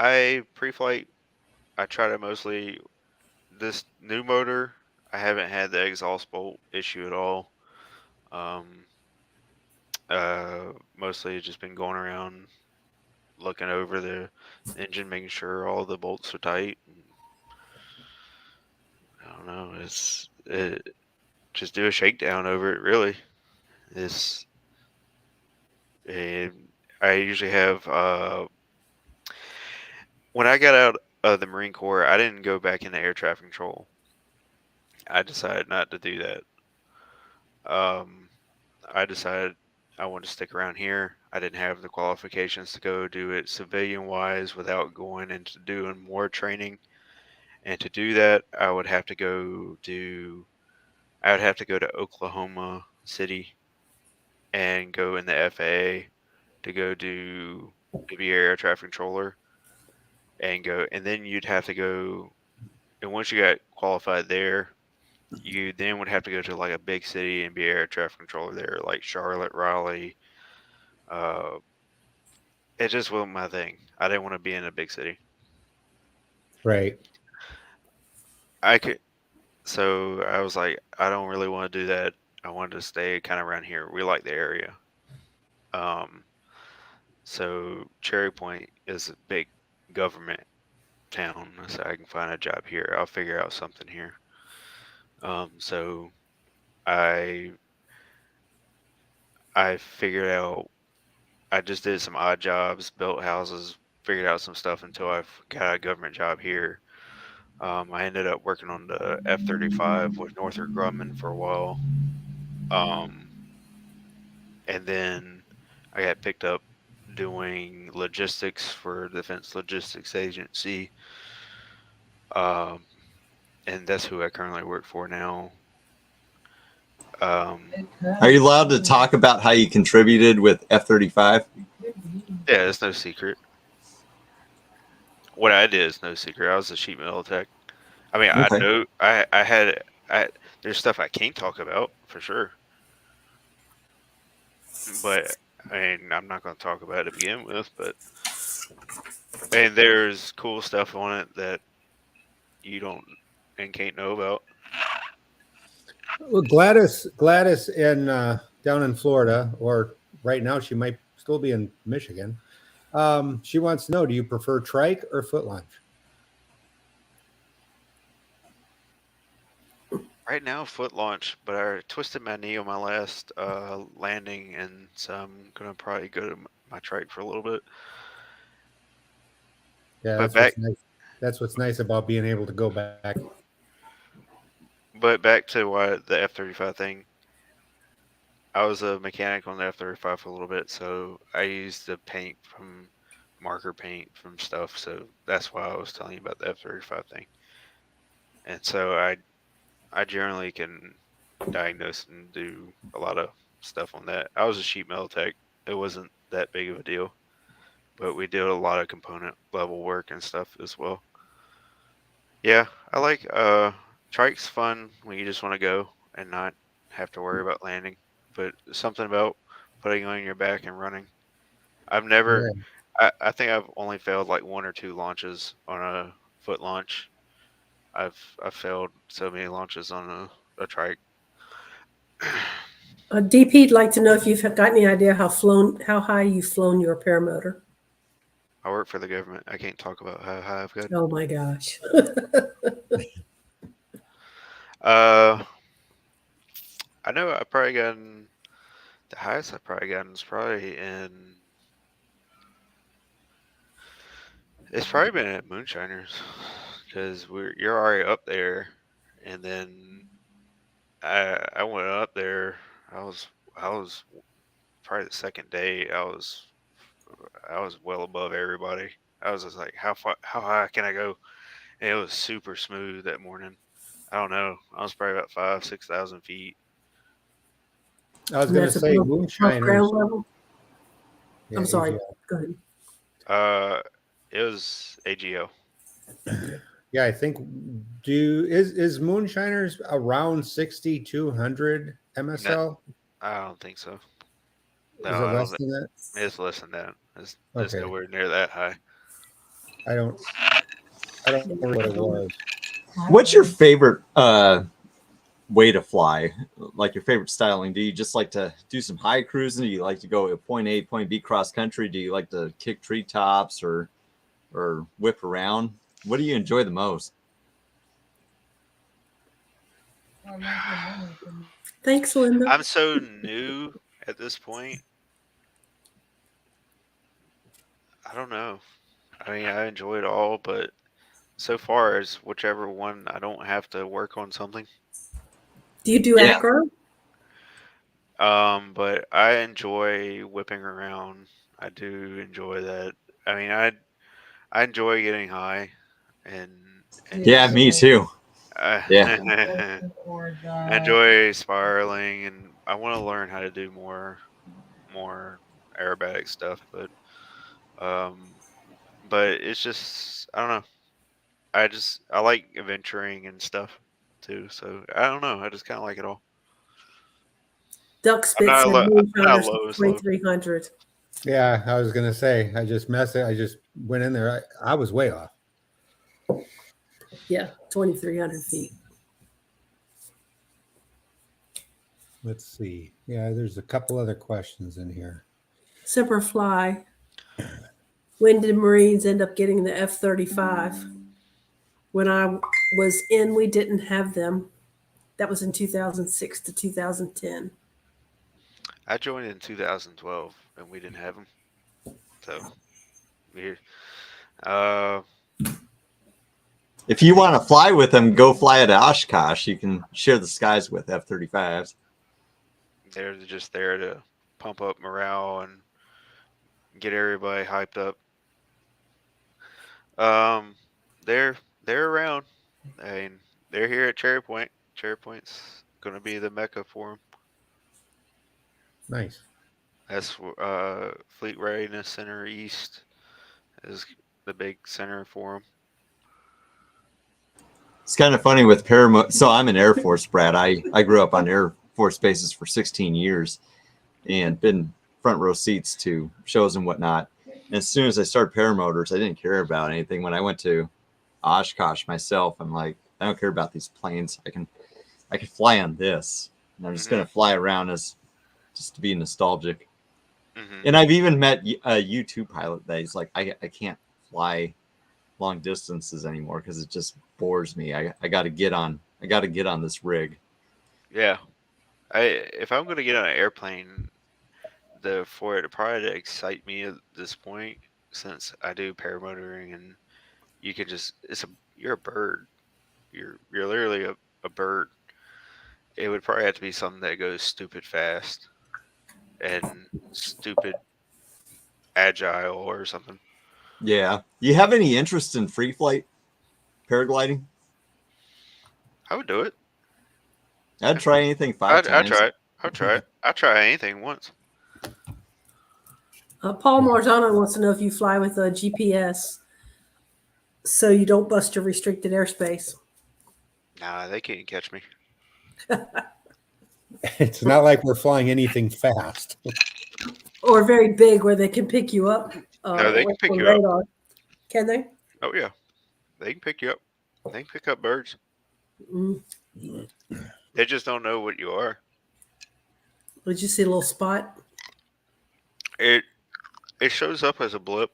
I pre-flight, I try to mostly this new motor, I haven't had the exhaust bolt issue at all. Mostly just been going around looking over the engine, making sure all the bolts are tight. I don't know. Just do a shakedown over it. Really, it's. I usually have when I got out of the Marine Corps, I didn't go back into air traffic control. I decided not to do that. I decided I wanted to stick around here. I didn't have the qualifications to go do it civilian wise without going into doing more training. And to do that, I would have to go to Oklahoma City and go in the FAA to go do maybe air traffic controller and then you'd have to go, and once you got qualified there, you then would have to go to like a big city and be air traffic controller there, like Charlotte, Raleigh. It just wasn't my thing. I didn't want to be in a big city. Right. So I was like, I don't really want to do that. I wanted to stay kind of around here. We like the area. So Cherry Point is a big government town, so I can find a job here. I'll figure out something here. So I figured out, I just did some odd jobs, built houses, figured out some stuff until I got a government job here. I ended up working on the F-35 with Northrop Grumman for a while. And then I got picked up doing logistics for Defense Logistics Agency. And that's who I currently work for now. Are you allowed to talk about how you contributed with F-35? Yeah, it's no secret. What I did is no secret. I was a sheet metal tech. I mean, Okay. I know I there's stuff I can't talk about for sure. But I mean, I'm not going to talk about it to begin with. But and there's cool stuff on it that you don't and can't know about. Well, Gladys in down in Florida, or right now she might still be in Michigan. She wants to know: do you prefer trike or foot launch? Right now, foot launch, but I twisted my knee on my last landing, and so I'm gonna probably go to my trike for a little bit. Yeah, But that's what's nice. That's what's nice about being able to go back. But back to the F-35 thing. I was a mechanic on the F-35 for a little bit, so I used the paint from marker paint from stuff. So that's why I was telling you about the F-35 thing. And so I generally can diagnose and do a lot of stuff on that. I was a sheet metal tech. It wasn't that big of a deal, but we did a lot of component level work and stuff as well. Yeah, I like trike's fun when you just want to go and not have to worry about landing, but something about putting on your back and running. I've never, I think I've only failed like 1 or 2 launches on a foot launch. I've failed so many launches on a trike. DP'd like to know if you've got any idea how high you've flown your paramotor. I work for the government. I can't talk about how high I've got. Oh my gosh. I know I've probably gotten, the highest I've probably gotten is probably it's probably been at Moonshiners, because you're already up there, and then I went up there. I was probably the second day. I was well above everybody. I was just like, how high can I go? And it was super smooth that morning. I don't know. I was probably about 5,000-6,000 feet. I was going to say Moonshiners. Ground level? Yeah, I'm sorry. AGL. Go ahead. It was AGO. Yeah, I think is Moonshiners around 6,200 MSL? I don't think so. Is it less than that? It's less than that. It's Okay. nowhere near that high. I don't know what it was. What's your favorite way to fly? Like your favorite styling? Do you just like to do some high cruising? Do you like to go point A, point B cross country? Do you like to kick treetops or whip around? What do you enjoy the most? Thanks, Linda. I'm so new at this point. I don't know. I mean, I enjoy it all, but so far as whichever one I don't have to work on something. Do you do Yeah. acro? But I enjoy whipping around. I do enjoy that. I mean, I enjoy getting high and Yeah, just, me too. Yeah. I enjoy spiraling, and I want to learn how to do more aerobatic stuff, um but it's just I don't know. I like adventuring and stuff too, so I don't know. I just kind of like it all. Duck I'm Spit not a said low, I'm not a moonshiners lowest low. 2300. Yeah, I was gonna say I just messed it. I just went in there. I was way off. Yeah, 2,300 feet. Let's see. Yeah, there's a couple other questions in here. Semper Fly. When did Marines end up getting the F-35? When I was in, we didn't have them. That was in 2006 to 2010. I joined in 2012, and we didn't have them, so weird. Uh, If you want to fly with them, go fly at Oshkosh. You can share the skies with F-35s. they're just there to pump up morale and get everybody hyped up. Um, they're around. I mean, they're here at Cherry Point. Cherry Point's gonna be the mecca for them. Nice. That's Fleet Readiness Center East is the big center for them. It's kind of funny with paramotors. So I'm an Air Force brat. I grew up on Air Force bases for 16 years and been front row seats to shows and whatnot. And as soon as I started paramotors, I didn't care about anything. When I went to Oshkosh myself, I'm like, I don't care about these planes. I can fly on this. And I'm just Mhm. gonna fly around as just to be nostalgic. Hmm. And I've even met a U2 pilot that he's like, I can't fly long distances anymore because it just bores me. I got to get on this rig. Yeah, if I'm gonna get on an airplane, for it to probably to excite me at this point, since I do paramotoring and you can just you're a bird. You're literally a bird. It would probably have to be something that goes stupid fast and stupid agile or something. Yeah. You have any interest in free flight paragliding? I would do it. I'd try anything five I'd times. try it. I'd try it. I'd try anything once. Paul Marzano wants to know if you fly with a GPS so you don't bust your restricted airspace. Nah, they can't catch me. It's not like we're flying anything fast. Or very big where they can pick you up. No, they can pick on you up. radar. Can they? Oh yeah, they can pick you up. They can pick up birds. Mm. They just don't know what you are. Did you see a little spot? It shows up as a blip,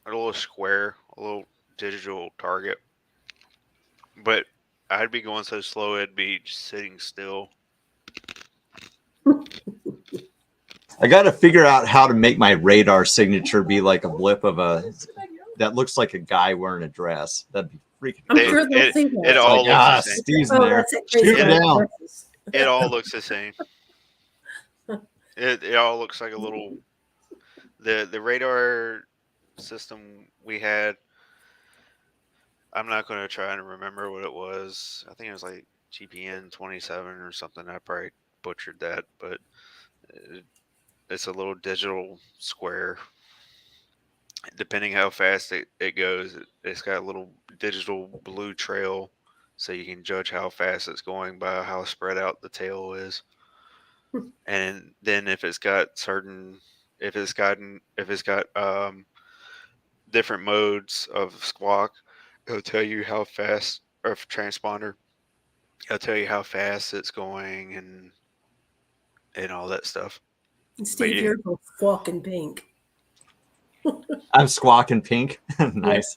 a little square, a little digital target. But I'd be going so slow, it'd be just sitting still. I got to figure out how to make my radar signature be like a blip that looks like a guy wearing a dress. That'd be freaking. I'm They- sure they'll see that. It all Like, looks the same. Steve's in Oh, there. that's it. Crazy Shoot it guy down. dresses. It all looks the same. It all looks like a little. The radar system we had. I'm not going to try and remember what it was. I think it was like GPN 27 or something. I probably butchered that, but it's a little digital square. Depending how fast it goes, it's got a little digital blue trail, so you can judge how fast it's going by how spread out the tail is. And then if it's got different modes of squawk, it'll tell you how fast or transponder. It'll tell you how fast it's going and all that stuff. And Steve, yeah. you're so fucking pink. I'm squawking pink. Nice.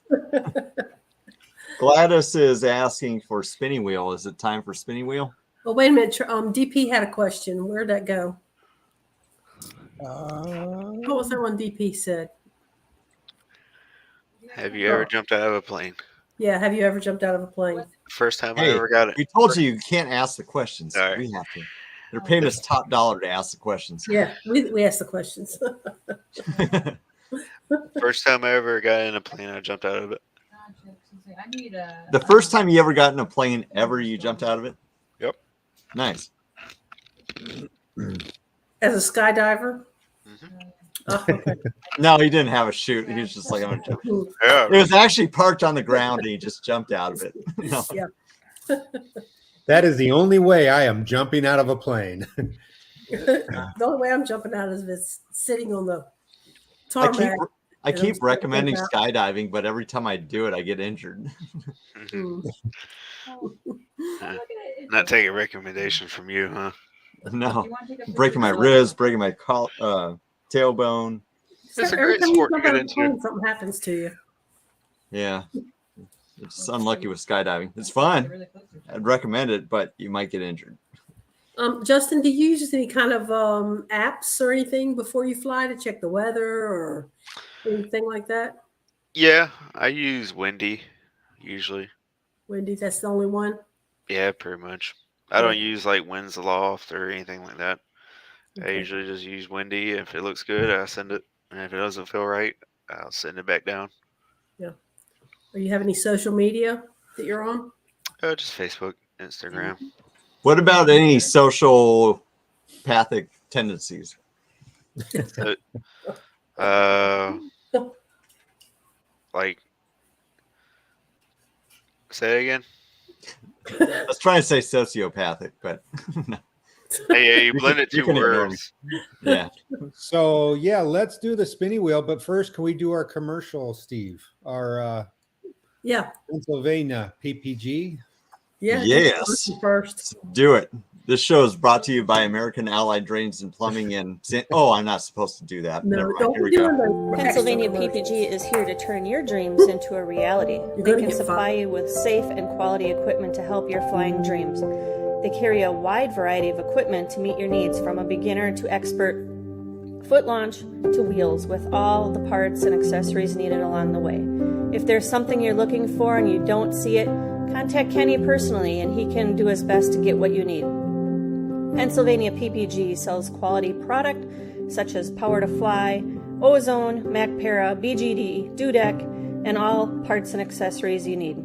Gladys is asking for spinning wheel. Is it time for spinning wheel? Oh, wait a minute. DP had a question. Where'd that go? What was that one DP said? Have you ever jumped out of a plane? Yeah. Have you ever jumped out of a plane? First time I Hey, ever got it. we told you can't ask the questions. All right. We have to. They're paying us top dollar to ask the questions. Yeah, we asked the questions. First time I ever got in a plane, I jumped out of it. The first time you ever got in a plane ever, you jumped out of it? Yep. Nice. As a skydiver? Oh, okay. No, he didn't have a chute. He was just like, I'm gonna jump. Yeah. It was actually parked on the ground and he just jumped out of it. No. Yeah. That is the only way I am jumping out of a plane. The only way I'm jumping out is if it's sitting on the I keep, tarmac. I And keep I'm recommending out. skydiving, but every time I do it, I get injured. Mhm. Mm. Not taking recommendation from you, huh? No, breaking my ribs, breaking my tailbone. It's a Every great time you sport to jump get out of a into. plane, something happens to you. Yeah, it's unlucky with skydiving. It's fun. I'd recommend it, but you might get injured. Justin, do you use any kind of apps or anything before you fly to check the weather or anything like that? Yeah, I use Windy usually. Wendy, that's the only one. Yeah, pretty much. I don't use like Winds Aloft or anything like that. I Okay. usually just use Windy. If it looks good, I send it. And if it doesn't feel right, I'll send it back down. Or you have any social media that you're on? Just Facebook, Instagram. What about any social pathic tendencies? Like, say it again. I was trying to say sociopathic, but no. Hey, you blend it You two can ignore me. words. Yeah. So yeah, let's do the spinning wheel. But first, can we do our commercial, Steve? Our Yeah. Pennsylvania PPG. Yeah. Yes. First. Do it. This show is brought to you by American Allied Drains and Plumbing and oh, I'm not supposed to do that. No, Never mind. don't Here we be go. doing the Pennsylvania extra PPG is here to turn your dreams into a reality. They gonna can get supply you with safe and quality equipment to help your flying dreams. They carry a wide variety of equipment to meet your needs, from a beginner to expert, foot launch to wheels, with all the parts and accessories needed along the way. If there's something you're looking for and you don't see it, contact Kenny personally and he can do his best to get what you need. Pennsylvania PPG sells quality product such as Power to Fly, Ozone, MacPara, BGD, Dudek, and all parts and accessories you need.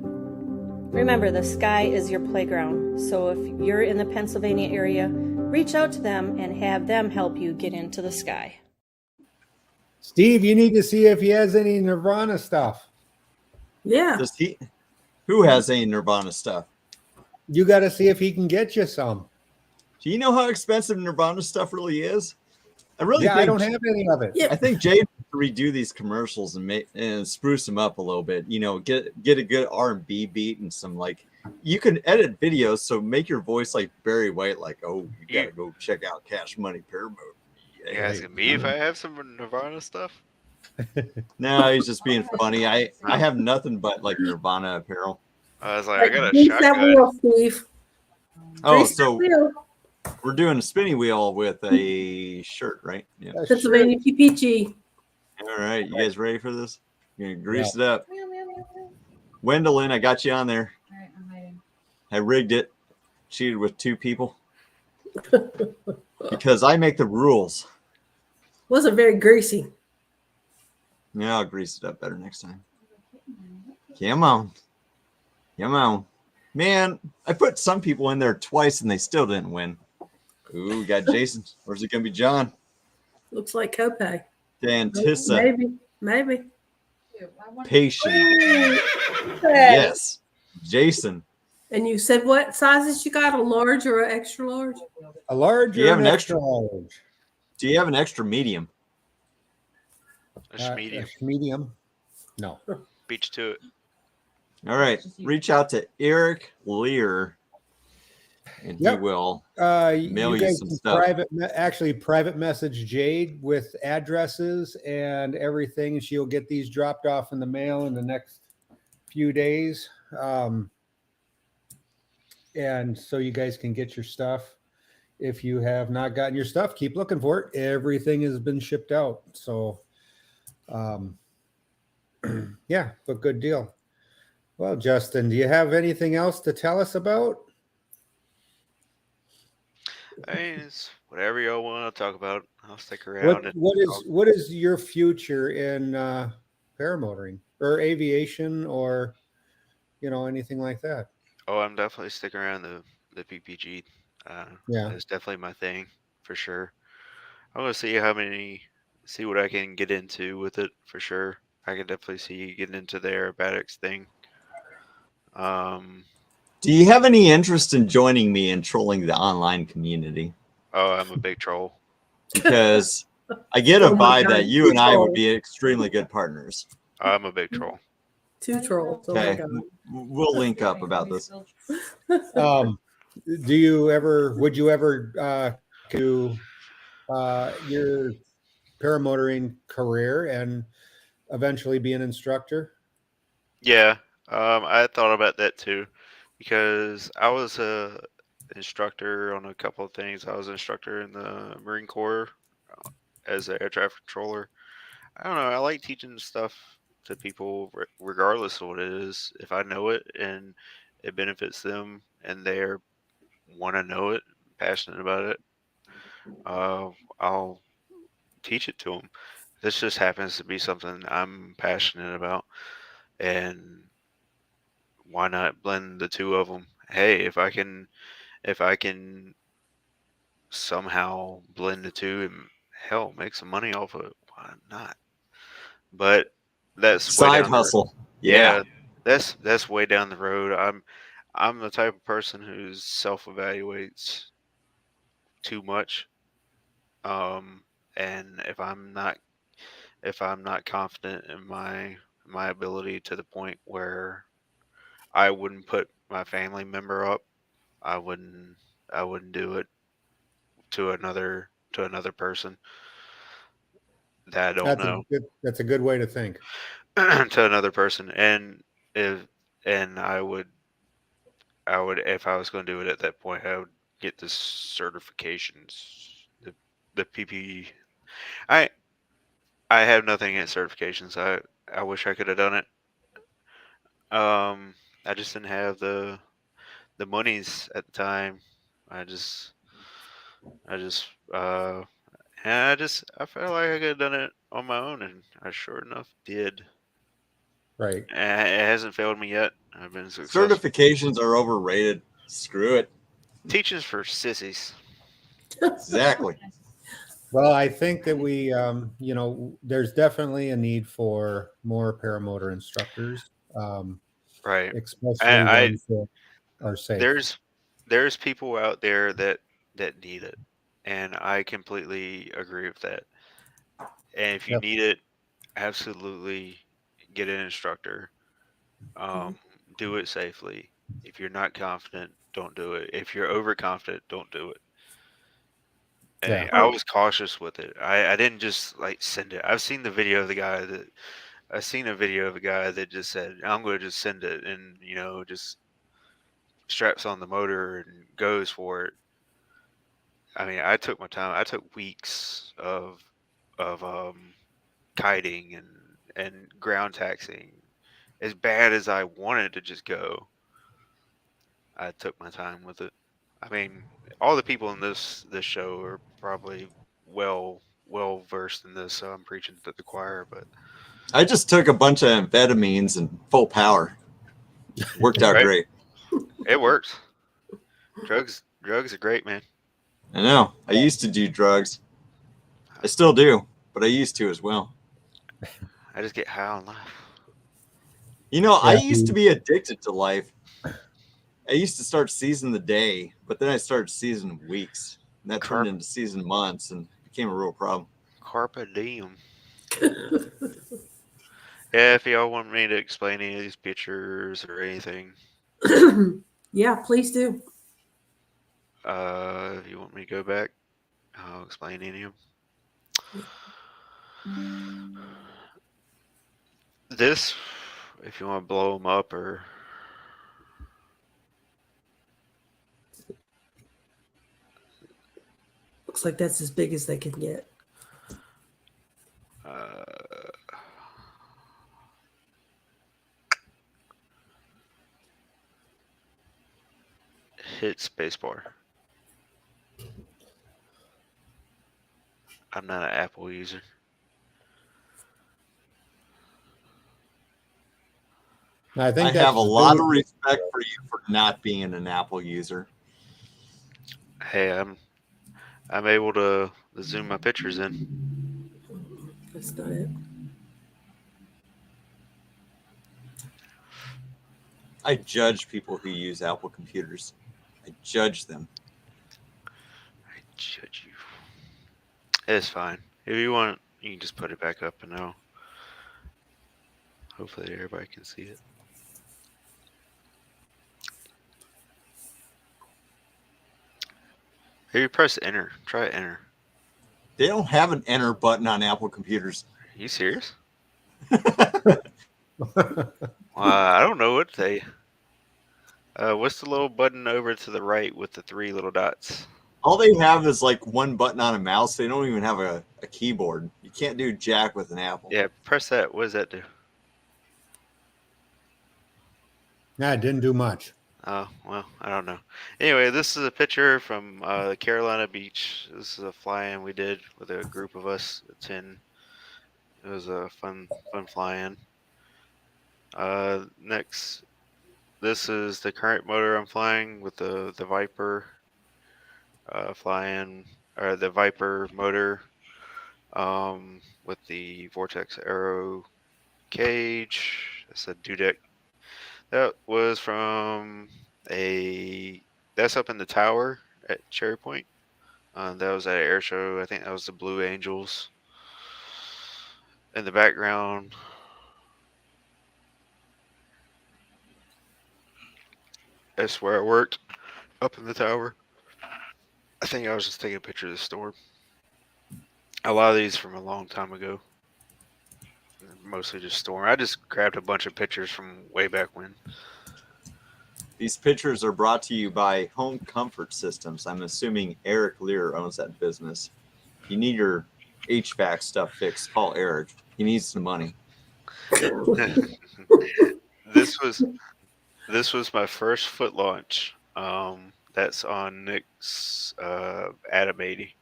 Remember, the sky is your playground, so if you're in the Pennsylvania area, reach out to them and have them help you get into the sky. Steve, you need to see if he has any Nirvana stuff. Yeah. Does he? Who has any Nirvana stuff? You got to see if he can get you some. Do you know how expensive Nirvana stuff really is? I really Yeah, think I don't have any of it. Yeah. I think Jay should redo these commercials and spruce them up a little bit. You know, get a good R&B beat and some, like, you can edit videos, so make your voice like Barry White, like, oh, you gotta go check out Cash Money Paramotors. You asking me if I have some Nirvana stuff? No, he's just being funny. I have nothing but like Nirvana apparel. I was like, I got a Grease that shotgun. wheel, Steve. Oh, Grease that so wheel. we're doing a spinning wheel with a shirt, right? Yeah. That's Pennsylvania PPG. All right, you guys ready for this? You're gonna grease it up. Wendelin, I got you on there. I rigged it. Cheated with 2 people because I make the rules. Wasn't very greasy. Yeah, I'll grease it up better next time. Come on. Come on. Man, I put some people in there twice and they still didn't win. Ooh, we got Jason. Or is it going to be John? Looks like Copay. Dantissa. Maybe. Patient. Yes. Jason. And you said what sizes you got? A large or an extra large? a large. Do you or have an extra extra? large? Do you have an extra medium? A medium. Medium. No. Beach to it. All right. Reach out to Eric Lear, and he Yep. will mail You you guys some can stuff. private message Jade with addresses and everything. She'll get these dropped off in the mail in the next few days. And so you guys can get your stuff. If you have not gotten your stuff, keep looking for it. Everything has been shipped out. So, yeah, but good deal. Well, Justin, do you have anything else to tell us about? I mean, it's whatever y'all want to talk about. I'll stick around. What is your future in paramotoring or aviation or anything like that? Oh, I'm definitely sticking around the PPG. Yeah. That's definitely my thing for sure. I'm gonna see what I can get into with it for sure. I can definitely see getting into the aerobatics thing. Do you have any interest in joining me in trolling the online community? Oh, I'm a big troll. Because I get a Oh my vibe God, that you and I would trolls. be extremely good partners. I'm a big troll. 2 trolls. Oh my Okay, God. we'll link up about this. Would you ever do your paramotoring career and eventually be an instructor? Yeah, I thought about that too, because I was a instructor on a couple of things. I was an instructor in the Marine Corps as an air traffic controller. I don't know. I like teaching stuff to people regardless of what it is. If I know it and it benefits them and they're want to know it, passionate about it, I'll teach it to them. This just happens to be something I'm passionate about, and why not blend the two of them? Hey, if I can somehow blend the two and hell make some money off of it, why not? But that's way Side down the road. hustle. Yeah, Yeah. that's way down the road. I'm the type of person who self evaluates too much. And if I'm not confident in my ability to the point where I wouldn't put my family member up, I wouldn't I wouldn't do it to another person that I don't know. That's a good way to think. To another person, and if and I would, if I was going to do it at that point, I would get the certifications, the PP. I I have nothing against certifications. I wish I could have done it. I just didn't have the monies at the time. I just I just and I felt like I could have done it on my own, and I sure enough did. Right. And it hasn't failed me yet. I've been successful. Certifications are overrated. Screw it. Teaching's for sissies. Exactly. Well, I think that there's definitely a need for more paramotor instructors, Right. especially ones that are safe. There's people out there that need it, and I completely agree with that. And if you Yep. need it, absolutely get an instructor. Do it safely. If you're not confident, don't do it. If you're overconfident, don't do it. Yeah. And I was cautious with it. I didn't just like send it. I've seen a video of a guy that just said, "I'm going to just send it," and just straps on the motor and goes for it. I mean, I took my time. I took weeks of kiting and ground taxiing. As bad as I wanted to just go, I took my time with it. I mean, all the people in this show are probably well versed in this, so I'm preaching to the choir. But I just took a bunch of amphetamines and full power. Worked out right, great. it works. Drugs are great, man. I know. I used to do drugs. I still do, but I used to as well. I just get high on life. I Yeah. used to be addicted to life. I used to start season the day, but then I started season weeks. And that turned into season months and became a real problem. Carpe diem. Yeah, if y'all want me to explain any of these pictures or anything, Yeah, please do. if you want me to go back, I'll explain any of them. This, if you want to blow them up or Looks like that's as big as they can get. uh, hit spacebar. I'm not an Apple user. I think I that's have a lot of Zoom. respect for you for not being an Apple user. Hey, I'm able to zoom my pictures in. That's not it. I judge people who use Apple computers. I judge them. I judge you. It's fine. If you want, you can just put it back up and I'll. Hopefully everybody can see it. If you press enter, try enter. They don't have an enter button on Apple computers. Are you serious? I don't know what they. What's the little button over to the right with the 3 little dots? All they have is like one button on a mouse. They don't even have a keyboard. You can't do jack with an Apple. Yeah, press that. What does that do? Nah, it didn't do much. Oh, well, I don't know. Anyway, this is a picture from the Carolina beach. This is a fly-in we did with a group of us, 10. It was a fun fly-in. Next, this is the current motor I'm flying with the Viper fly-in, or the Viper motor with the Vortex Aero cage. That's a dudek. That was from that's up in the tower at Cherry Point. That was at an air show. I think that was the Blue Angels. In the background, that's where I worked, up in the tower. I think I was just taking a picture of the storm. A lot of these from a long time ago. Mostly just storm. I just grabbed a bunch of pictures from way back when. These pictures are brought to you by Home Comfort Systems. I'm assuming Eric Lear owns that business. If you need your HVAC stuff fixed, call Eric. He needs the money. This was my first foot launch. That's on Nick's Adam 80.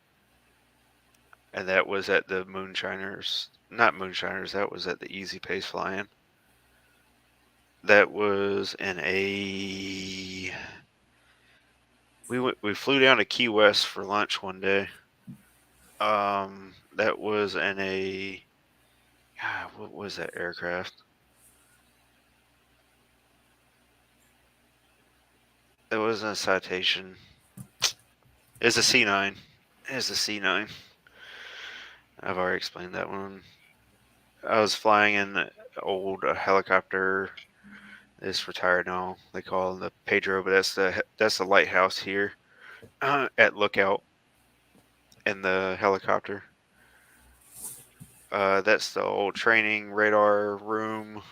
And that was at the Moonshiners. Not Moonshiners, that was at the Easy Pace fly-in. That was in a... We flew down to Key West for lunch one day. That was in a... God, what was that aircraft? It wasn't a Citation. It's a C9. It's a C9. I've already explained that one. I was flying in the old helicopter. It's retired now. They call it the Pedro, but that's the lighthouse here at Lookout in the helicopter. That's the old training radar room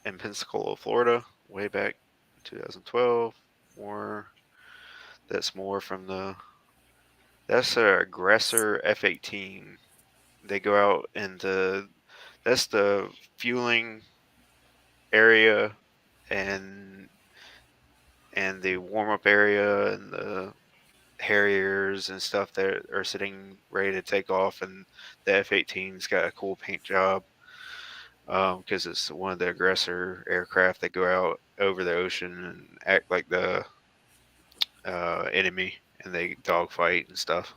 in Pensacola, Florida, way back in 2012. That's more from that's an Aggressor F-18. They go out into, that's the fueling area and the warm-up area and the Harriers and stuff that are sitting ready to take off, and the F-18's got a cool paint job because it's one of the Aggressor aircraft that go out over the ocean and act like the enemy, and they dogfight and stuff.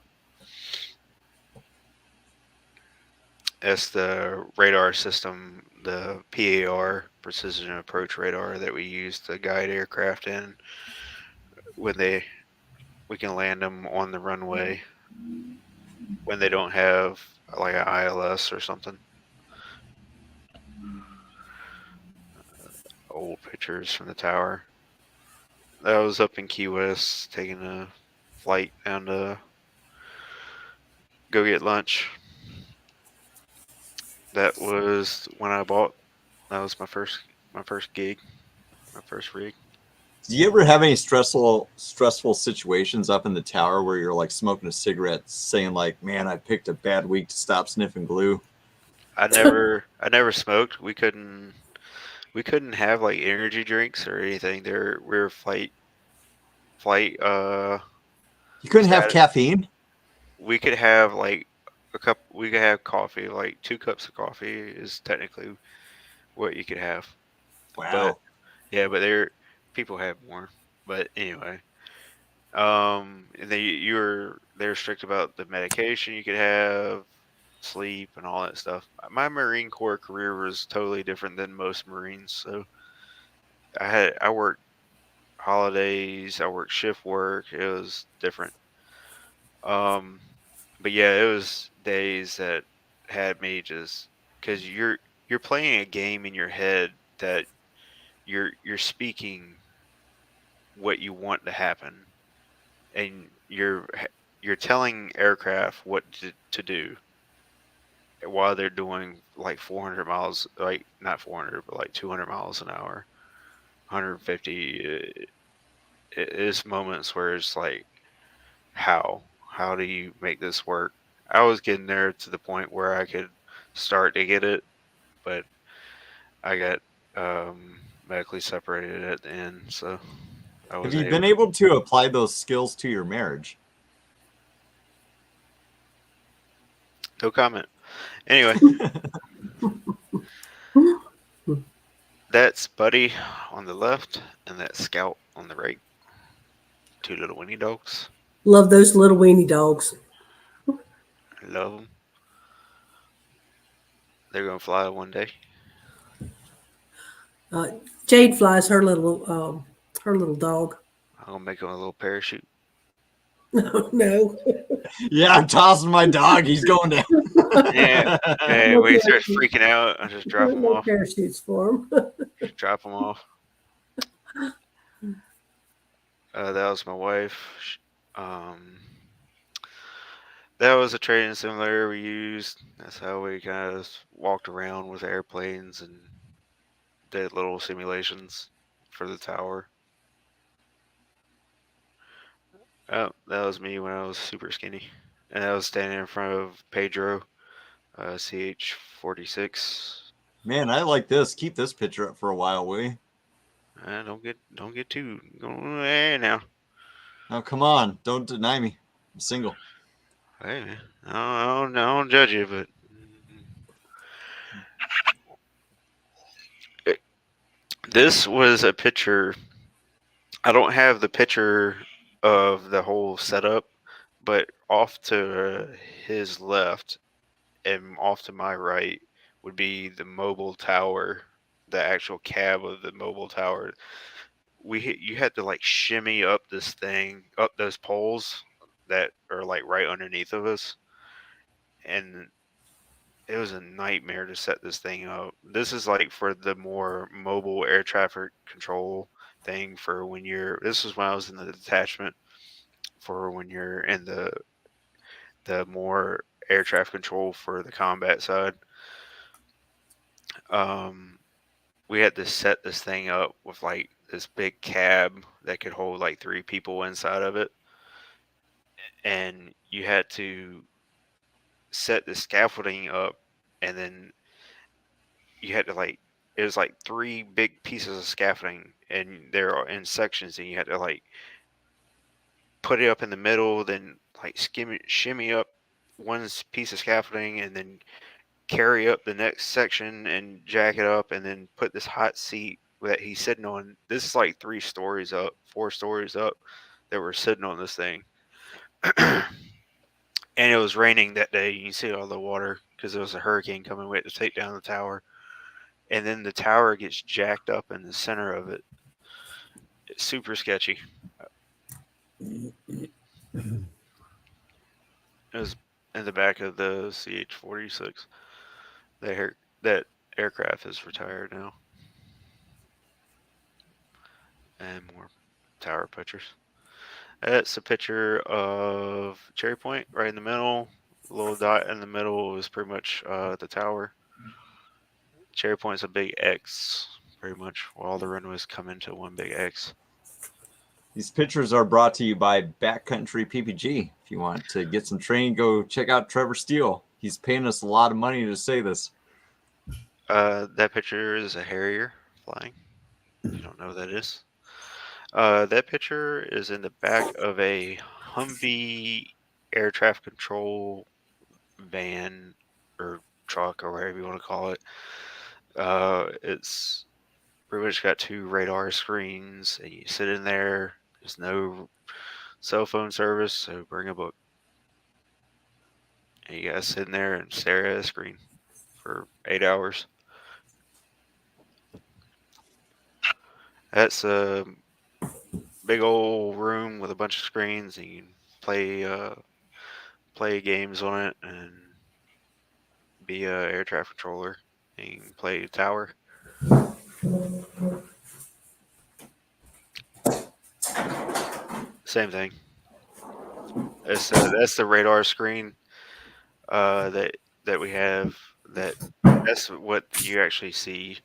That's the radar system, the PAR, precision approach radar, that we use to guide aircraft in when we can land them on the runway when they don't have like an ILS or something. old pictures from the tower. That was up in Key West, taking a flight down to go get lunch. That was when I bought. That was my first gig, my first rig. Do you ever have any stressful situations up in the tower where you're like smoking a cigarette, saying like, "Man, I picked a bad week to stop sniffing glue"? I never smoked. We couldn't have like energy drinks or anything. We were flight You couldn't have stat. caffeine. We could have like a cup. We could have coffee. Like 2 cups of coffee is technically what you could have. But Wow. yeah, but people have more. But anyway, and they're strict about the medication you could have, sleep, and all that stuff. My Marine Corps career was totally different than most Marines. So I worked holidays, I worked shift work. It was different. Um, but yeah, it was days that had me just because you're playing a game in your head that you're speaking what you want to happen, and you're telling aircraft what to do while they're doing like 400 miles, like not 400, but like 200 miles an hour, 150. It's moments where it's like, how do you make this work? I was getting there to the point where I could start to get it, but I got medically separated at the end, so I Have wasn't you been able. able to apply those skills to your marriage? No comment. Anyway, that's Buddy on the left, and that's Scout on the right. 2 little Winnie dogs. Love those little weenie dogs. I love them. They're gonna fly one day. Jade flies her little dog. I'm gonna make them a little parachute. No. Yeah, I'm tossing my dog. He's going down. Yeah. Hey, No when he starts parachutes. freaking out, I just drop him No off. parachutes for them. Just drop him off. That was my wife. That was a training simulator we used. That's how we kind of walked around with airplanes and did little simulations for the tower. Oh, that was me when I was super skinny. And I was standing in front of Pedro, CH-46. Man, I like this. Keep this picture up for a while, will you? Don't get too now. Oh, come on. Don't deny me. I'm single. Hey, man, I don't judge you, but this was a picture. I don't have the picture of the whole setup, but off to his left and off to my right would be the mobile tower, the actual cab of the mobile tower. You had to like shimmy up this thing, up those poles that are like right underneath of us, and it was a nightmare to set this thing up. This is like for the more mobile air traffic control thing for when you're. This was when I was in the detachment for when you're in the more air traffic control for the combat side. Um, we had to set this thing up with like this big cab that could hold like 3 people inside of it, and you had to set the scaffolding up, and then you had to like it was like 3 big pieces of scaffolding, and they're in sections, and you had to like put it up in the middle, then like shimmy up one piece of scaffolding, and then carry up the next section and jack it up, and then put this hot seat that he's sitting on. This is like 3 stories up, 4 stories up that were sitting on this thing. And it was raining that day. You can see all the water because there was a hurricane coming. We had to take down the tower. And then the tower gets jacked up in the center of it. It's super sketchy. It was in the back of the CH-46. That aircraft is retired now. and more tower pictures. That's a picture of Cherry Point right in the middle. The little dot in the middle is pretty much the tower. Cherry Point's a big X, pretty much. Where all the runways come into one big X. These pictures are brought to you by Backcountry PPG. If you want to get some training, go check out Trevor Steele. He's paying us a lot of money to say this. That picture is a Harrier flying. You don't know what that is. That picture is in the back of a Humvee air traffic control van or truck or whatever you want to call it. It's pretty much got 2 radar screens, and you sit in there. There's no cell phone service, so bring a book. And you gotta sit in there and stare at a screen for 8 hours. That's a big old room with a bunch of screens, and you can play games on it and be a air traffic controller. And you can play tower. Same thing. That's the radar screen that we have. That's what you actually see.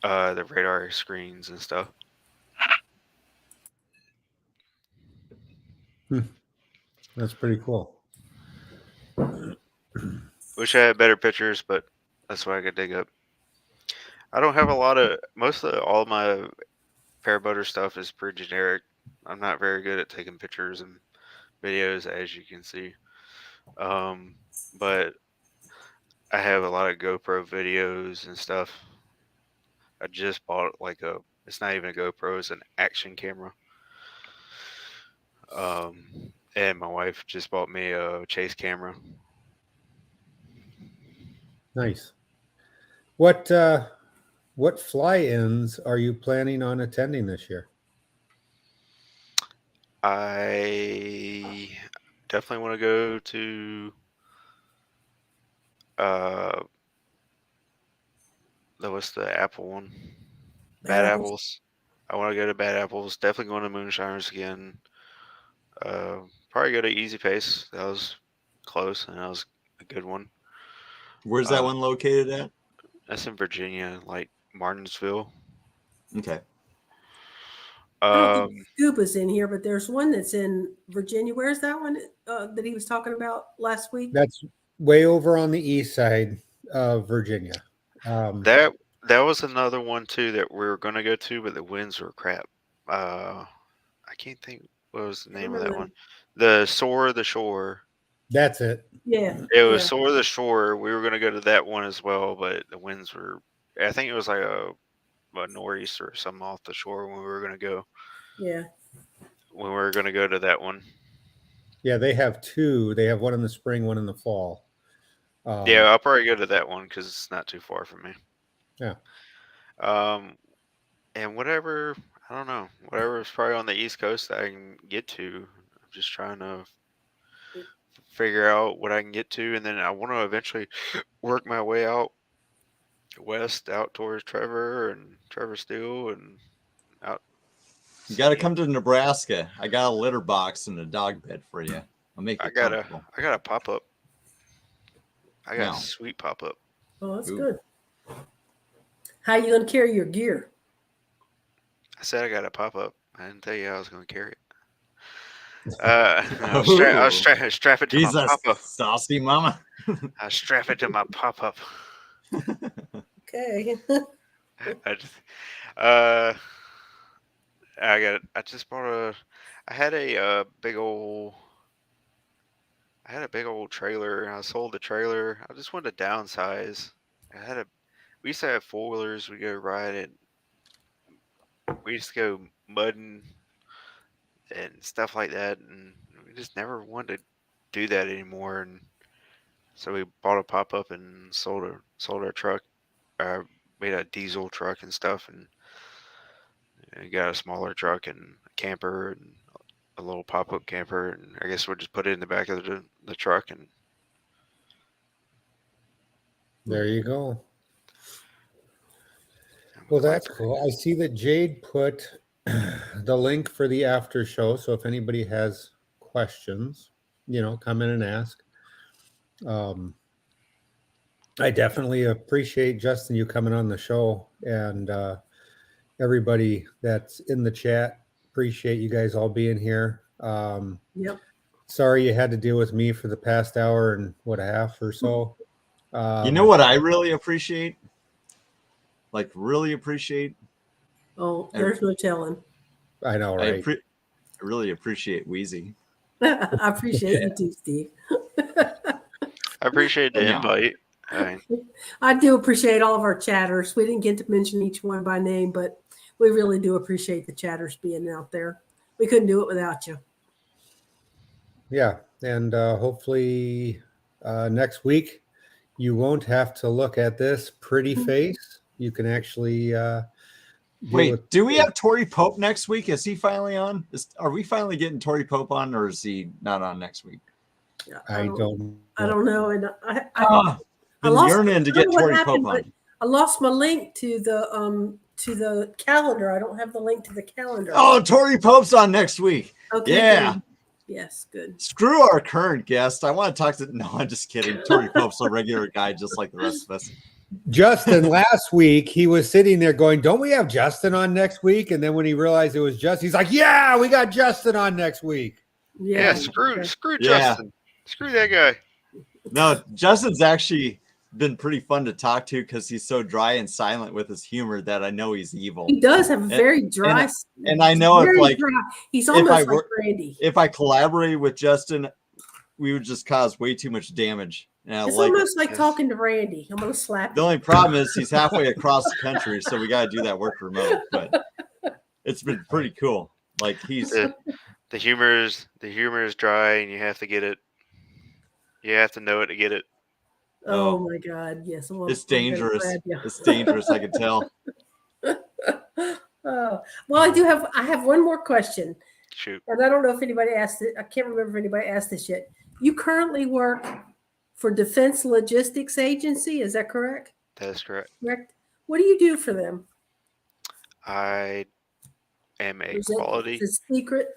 The radar screens and stuff. That's pretty cool. Wish I had better pictures, but that's what I could dig up. I don't have a lot of all of my paramotor stuff is pretty generic. I'm not very good at taking pictures and videos, as you can see. But I have a lot of GoPro videos and stuff. I just bought it's not even a GoPro, it's an action camera. And my wife just bought me a chase camera. Nice. What fly-ins are you planning on attending this year? I definitely want to go to what's the Apple one? Bad Apples. I want to go to Bad Apples. Definitely going to Moonshiners again. Probably go to Easy Pace. That was close and that was a good one. Where's that one located at? That's in Virginia, like Martinsville. Okay. I don't think Scuba's in here, but there's one that's in Virginia. Where's that one that he was talking about last week? That's way over on the east side of Virginia. That was another one too that we were going to go to, but the winds were crap. I can't think what was the name of that one. The Soar the Shore. That's it. Yeah. It was Soar the Shore. We were going to go to that one as well, but the winds were. I think it was like a nor'easter or something off the shore when we were going to go. Yeah. When we were going to go to that one. Yeah, they have 2. They have one in the spring, one in the fall. Yeah, I'll probably go to that one because it's not too far from me. Yeah. And whatever, I don't know, whatever is probably on the East Coast that I can get to. I'm just trying to figure out what I can get to, and then I want to eventually work my way out west, out towards Trevor and Trevor Steele, and out. You got to come to Nebraska. I got a litter box and a dog bed for you. I'll make it I got comfortable. a pop up. I got a sweet pop up. Oh, that's good. How are you going to carry your gear? I said I got a pop up. I didn't tell you how I was going to carry it. I'll strap it to my pop up. Saucy mama. I'll strap it to my pop up. Okay. I had a big old trailer, and I sold the trailer. I just wanted to downsize. We used to have 4-wheelers. We go ride it. We used to go mudding and stuff like that, and we just never wanted to do that anymore. And so we bought a pop up and sold our truck. Made a diesel truck and stuff, and got a smaller truck and a camper and a little pop up camper, and I guess we'll just put it in the back of the truck, and there you go. Well, that's cool. I see that Jade put the link for the after show. So if anybody has questions, come in and ask. I definitely appreciate, Justin, you coming on the show, and everybody that's in the chat. Appreciate you guys all being here. Yep. Sorry you had to deal with me for the past hour and a half or so. You know what I really appreciate? Like, really appreciate? Oh, there's no telling. I know, right? I really appreciate Wheezy. I appreciate you too, Steve. I appreciate the invite. I do appreciate all of our chatters. We didn't get to mention each one by name, but we really do appreciate the chatters being out there. We couldn't do it without you. Yeah, and hopefully next week you won't have to look at this pretty face. You can actually wait. Do we have Tori Pope next week? Is he finally on? Are we finally getting Tori Pope on, or is he not on next week? I don't know. I don't know, and Been yearning to get Tori Pope on. I lost my link to the calendar. I don't have the link to the calendar. Oh, Tori Pope's on next week. Okay. Yeah. Good. Yes, good. Screw our current guest. I want to talk to. No, I'm just kidding. Tori Pope's a regular guy, just like the rest of us. Justin, last week he was sitting there going, "Don't we have Justin on next week?" And then when he realized it was Justin, he's like, "Yeah, we got Justin on next week." Yeah, screw Justin. Screw that guy. No, Justin's actually been pretty fun to talk to because he's so dry and silent with his humor that I know he's evil. He does have a very dry. And I know if like dry. He's almost like Randy. If I collaborated with Justin, we would just cause way too much damage. It's almost like talking to Randy. I'm gonna slap. The only problem is he's halfway across the country, so we got to do that work remote. But it's been pretty cool. Like he's the humor is dry, and you have to get it. You have to know it to get it. Oh my God! Yes, it's dangerous. It's dangerous. I can tell. Well, I have one more question. Shoot. And I don't know if anybody asked it. I can't remember if anybody asked this yet. You currently work for Defense Logistics Agency, is that correct? That is correct. Correct. What do you do for them? I am a quality. Is it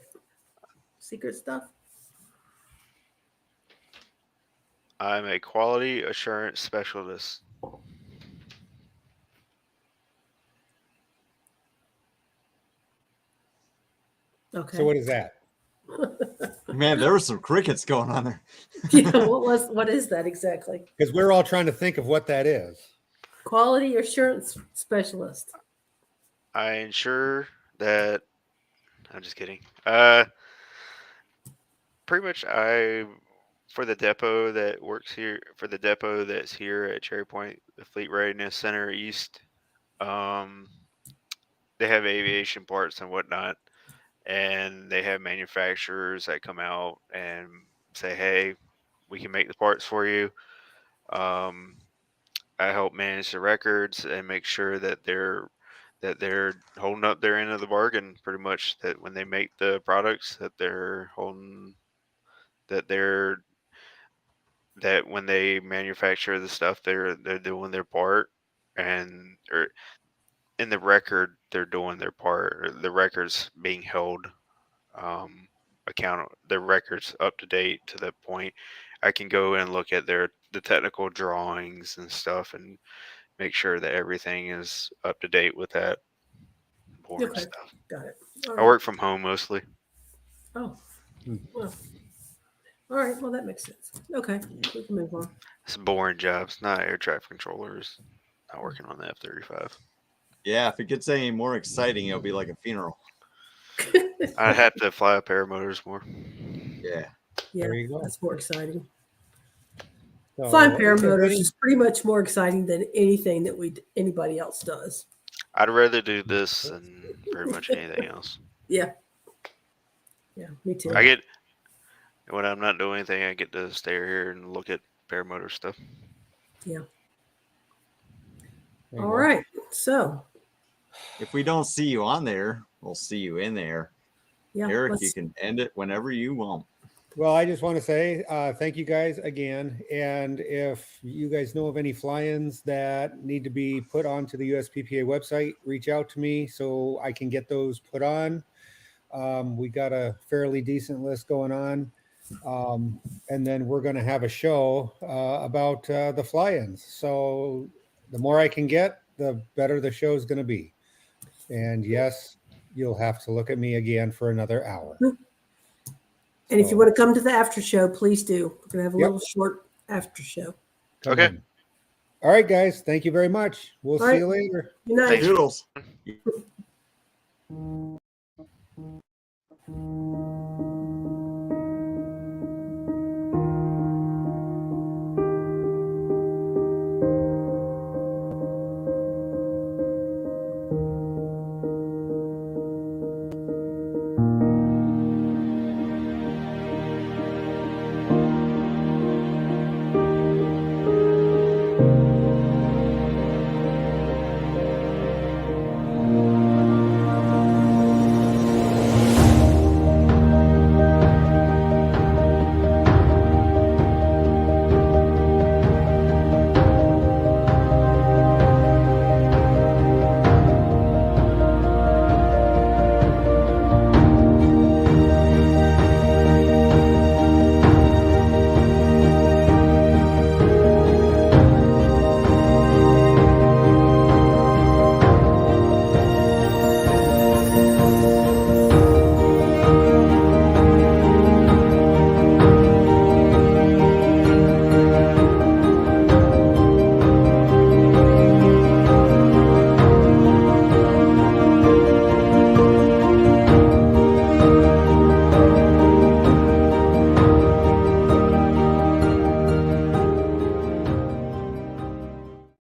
secret stuff? I'm a quality assurance specialist. Okay. So what is that? Man, there were some crickets going on there. Yeah, what is that exactly? Because we're all trying to think of what that is. Quality assurance specialist. I ensure that. I'm just kidding. Pretty much, for the depot that works here, for the depot that's here at Cherry Point, the Fleet Readiness Center East, they have aviation parts and whatnot, and they have manufacturers that come out and say, "Hey, we can make the parts for you." I help manage the records and make sure that they're holding up their end of the bargain. Pretty much that when they make the products, that they're holding that when they manufacture the stuff, they're doing their part, and or in the record they're doing their part, or the records being held the records up to date to that point. I can go and look at the technical drawings and stuff and make sure that everything is up to date with that boring stuff. Got it. I work from home mostly. Oh, well. All right. Well, that makes sense. Okay, we can move on. It's boring jobs, not air traffic controllers. Not working on the F-35. Yeah, if it gets any more exciting, it'll be like a funeral. I'd have to fly paramotors more. Yeah. Yeah, there you go. That's more exciting. So, Flying paramotors is pretty much more exciting than anything that anybody else does. I'd rather do this than pretty much anything else. Yeah. Yeah, me too. When I'm not doing anything, I get to stay here and look at paramotor stuff. Yeah. All right. So if we don't see you on there, we'll see you in there. Yeah, Eric, you can end it whenever you want. Well, I just want to say thank you guys again. And if you guys know of any fly-ins that need to be put onto the USPPA website, reach out to me so I can get those put on. We got a fairly decent list going on. And then we're going to have a show about the fly-ins. So the more I can get, the better the show is going to be. And yes, you'll have to look at me again for another hour. And if you want to come to the after show, please do. We're going to have a Yep. little short after show. Come Okay. on. All right, guys. Thank you very much. We'll All see right. you later. Good night. Thanks. Doodles.